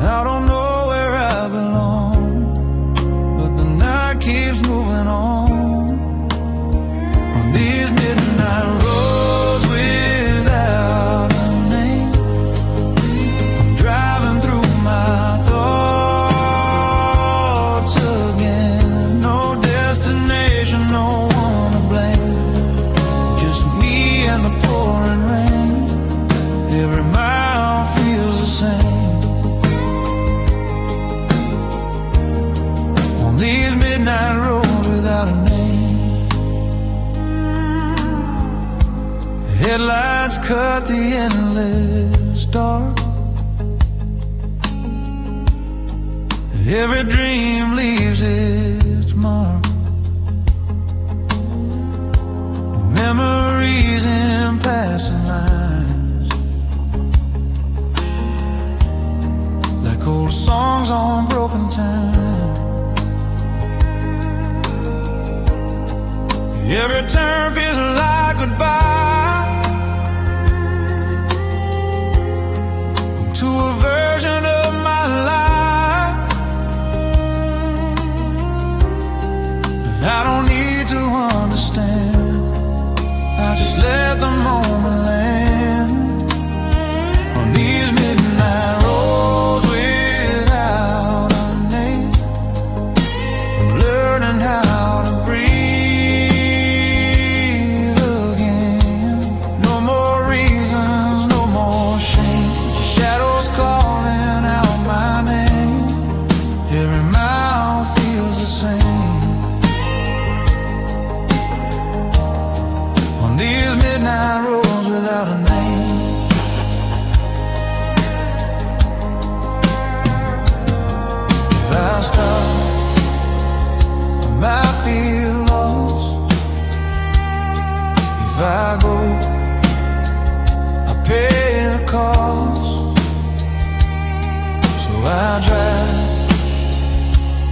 I don't know where I belong, but the night keeps moving on these midnight roads without a name. I'm driving through my thoughts again. No destination, no one to blame, just me and the pouring rain. Every mile feels the same on these midnight roads without a name. Headlights cut the endless dark. Every dream leaves its mark. Memories in passing lines, like old songs on broken time. Every turn feels like goodbye to a version of my life. I don't need to understand, I just let the moment land on these midnight roads without a name. I'm learning how to breathe again. No more reasons, no more shame. Shadows calling out my name. Every mile feels the same on these midnight roads without a name. If I stop, I might feel lost. If I go, I pay the cost. So I drive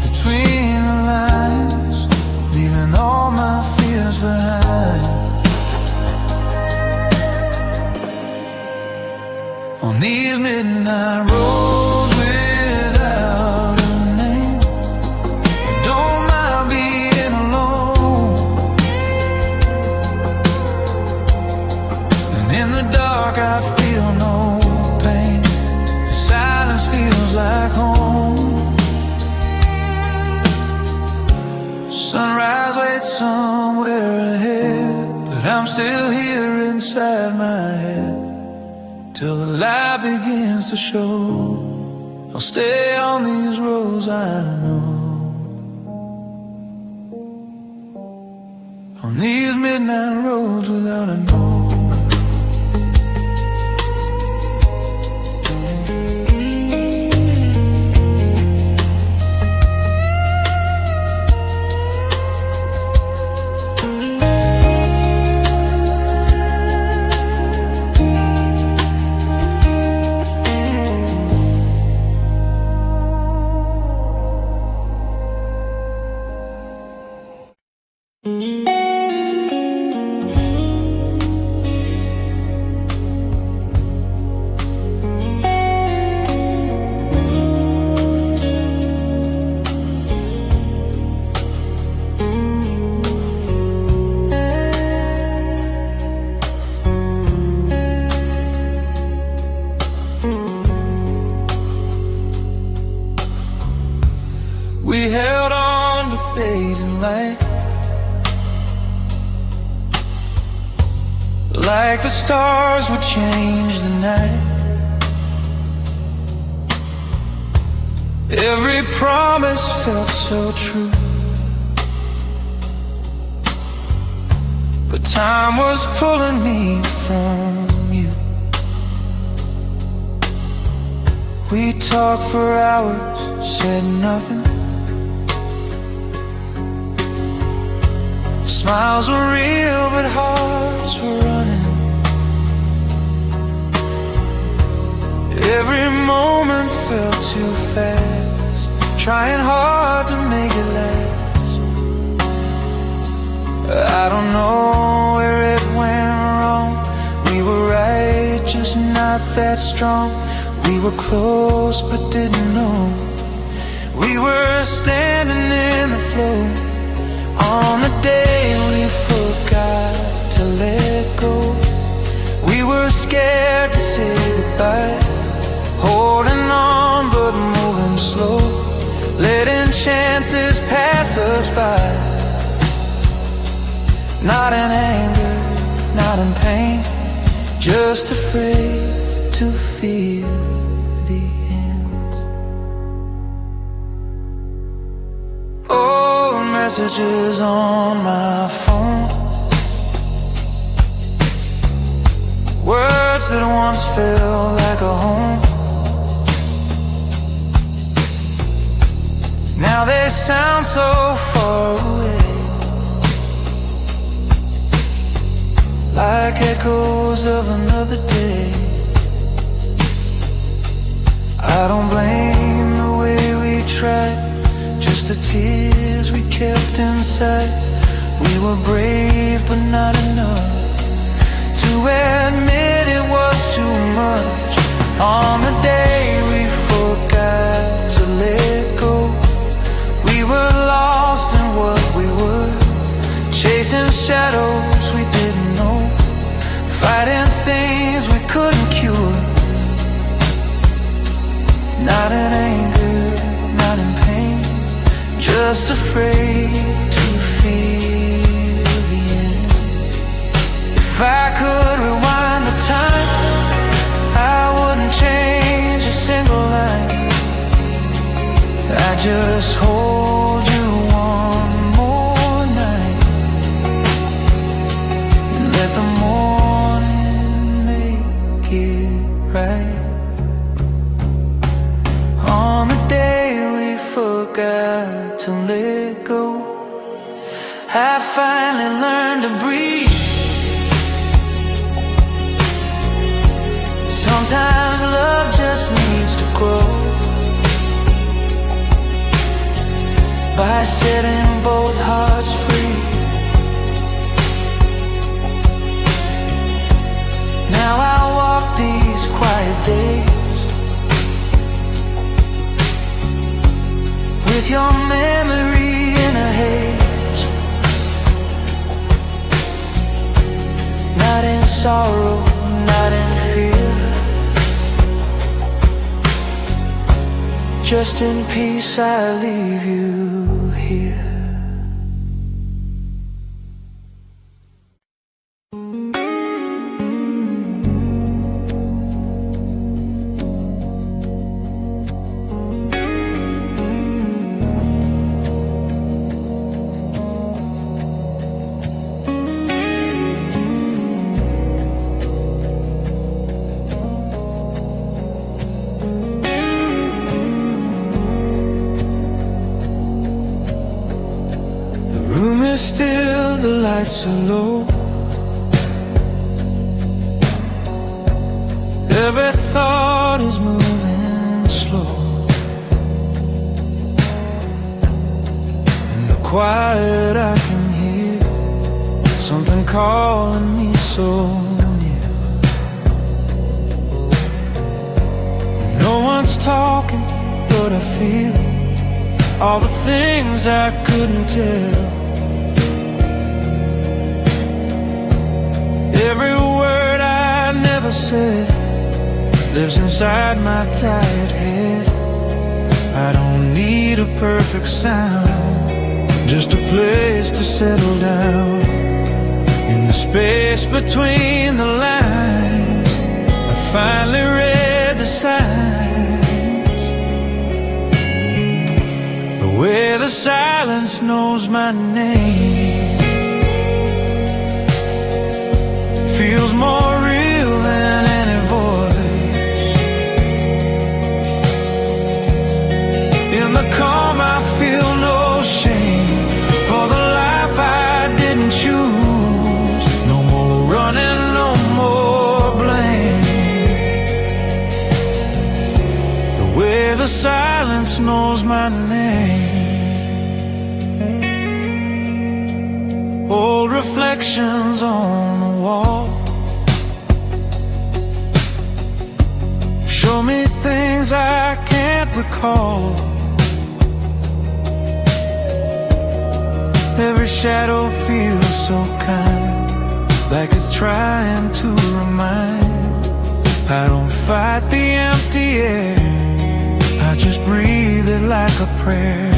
between the lines, leaving all my fears behind on these midnight roads without a name. I don't mind being alone, and in the dark I feel no pain. The silence feels like home. Sunrise waits somewhere ahead, but I'm still here inside my head till the light begins to show. I'll stay on these roads I know. On these midnight roads without a know. We held on to fading light, like the stars would change the night. Every promise felt so true, but time was pulling me from you. We talked for hours, said nothing. Smiles were real, but hearts were running. Every moment felt too fast, trying hard to make it last. I don't know where it went wrong. We were right, just not that strong. We were close, but didn't know. We were standing in the flow. On the day we forgot to let go, we were scared to say goodbye. Holding on but moving slow, letting chances pass us by. Not in anger, not in pain, just afraid to feel the end. Old messages on my phone, words that once felt like a home. Now they sound so far away, like echoes of another day. I don't blame the way we tried, just the tears we kept inside. We were brave but not enough to admit it was too much. On the day we forgot to let go, we were lost in what we were, chasing shadows we didn't know, fighting things we couldn't cure. Not in anger, not in pain, just afraid to feel the end. If I could rewind the time, I wouldn't change a single line. I just hold you one more night and let the morning make it right. On the day we forgot to let go, I finally learned to breathe. Sometimes love just needs to grow by setting both hearts free. Now I walk these quiet days with your memory in a haze, not in sorrow, not in fear, just in peace I leave you here. the lights are low. Every thought is moving slow. In the quiet I can hear something calling me so near. No one's talking, but I feel all the things I couldn't tell. Every word I never said lives inside my tired head. I don't need a perfect sound, just a place to settle down. In the space between the lines, I finally read the signs. The way the silence knows my name feels more real than any voice. In the calm I feel no shame for the life I didn't choose. No more running, no more blame. The way the silence knows my name. Old reflections on the wall show me things I can't recall. Every shadow feels so kind, like it's trying to remind. I don't fight the empty air, I just breathe it like a prayer.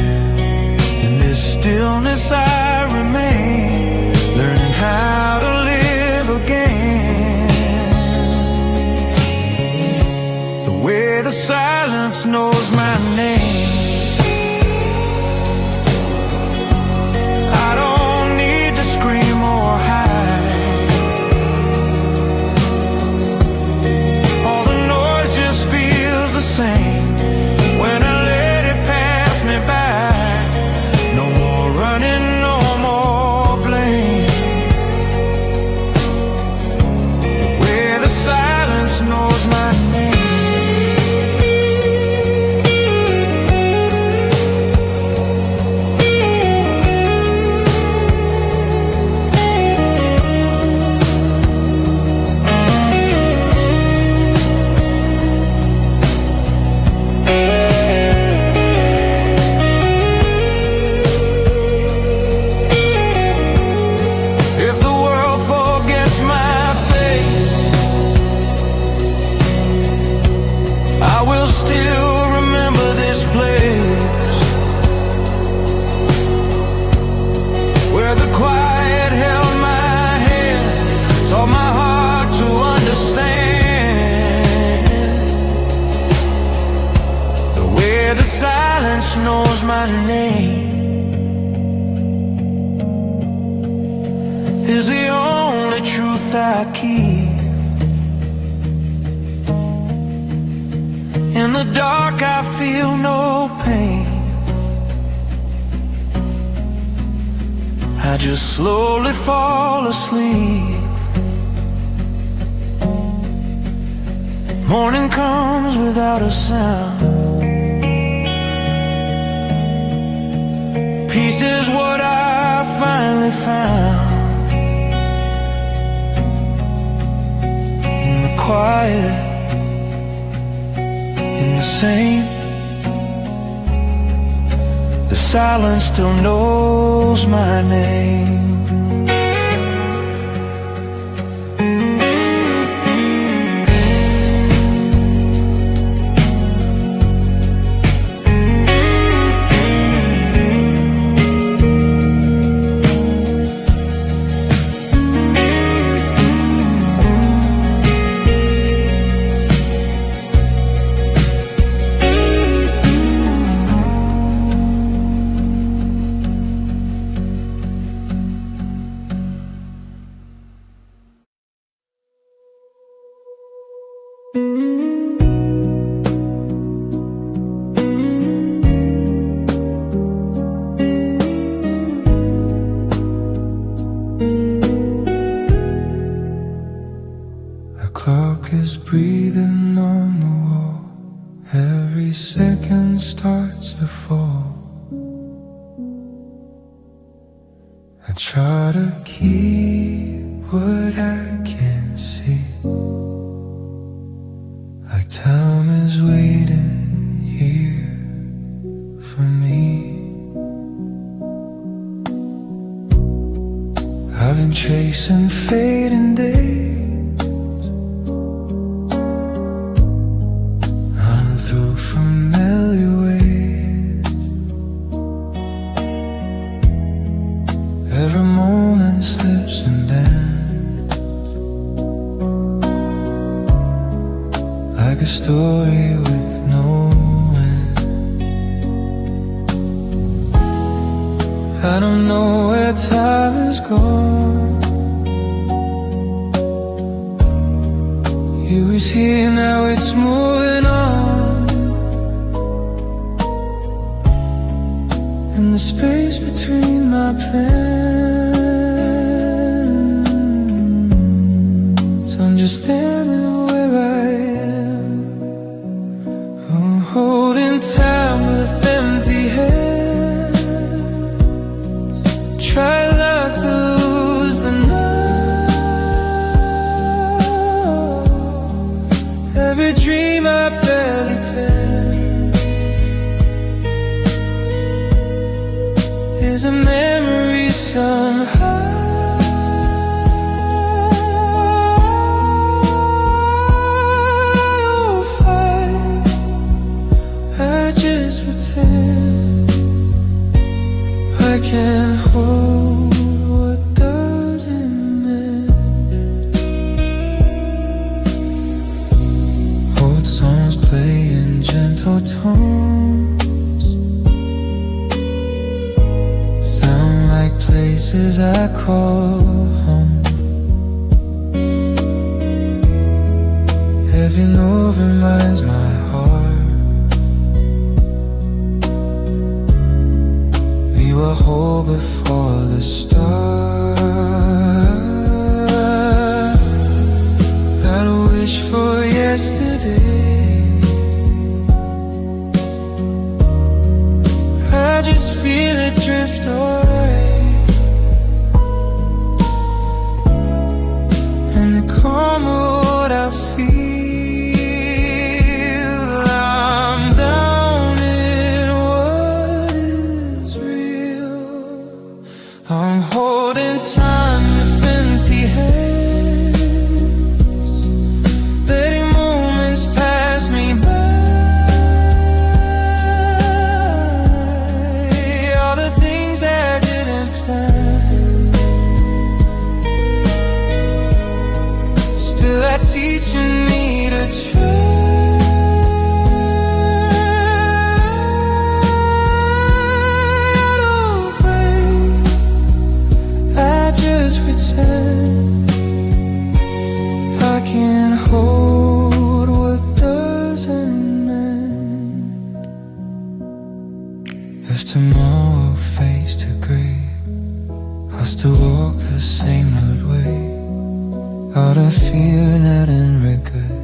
In this stillness I remain, learning how to live again. The way the silence knows my name. I don't need to scream or hide. All the noise just feels the same when I let it pass me by. No more running, no more blame. The way the silence knows my name. Knows my name is the only truth I keep. In the dark I feel no pain, I just slowly fall asleep. Morning comes without a sound. Peace is what I finally found. In the quiet, in the same, the silence still knows my name. every second starts to fall. I try to keep what I can see, like time is waiting here for me. I've been chasing fading days, running through familiar ways. Every moment slips and bends, like a story with no end. I don't know where time is gone. You was here, now it's moving on. And the space between my plans, understanding where I am. I'm holding time with empty hands, try not to lose the night. Every dream I barely planned is a memory somehow. I'll fight, I just pretend I can't hold what doesn't end. Old songs play in gentle tones, sound like places I call home. Every note reminds my heart we were whole before the start. I don't wish for yesterday, I just feel it drift away. And the calm what I feel, I'm down in what is real. I'm holding time with empty hands, letting moments pass me by. All the things I didn't plan, still are teaching me to try. I don't break, I just pretend I can't hold what doesn't mend. If tomorrow fades to grey, I'll still walk the same old way, out of fear, not in regret,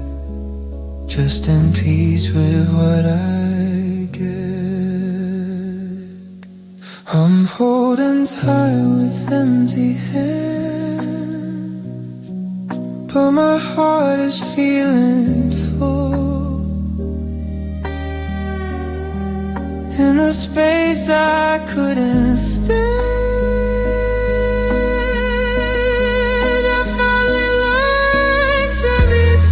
just in peace with what I get. I'm holding tight with empty hands, but my heart is feeling full. In the space I couldn't stand,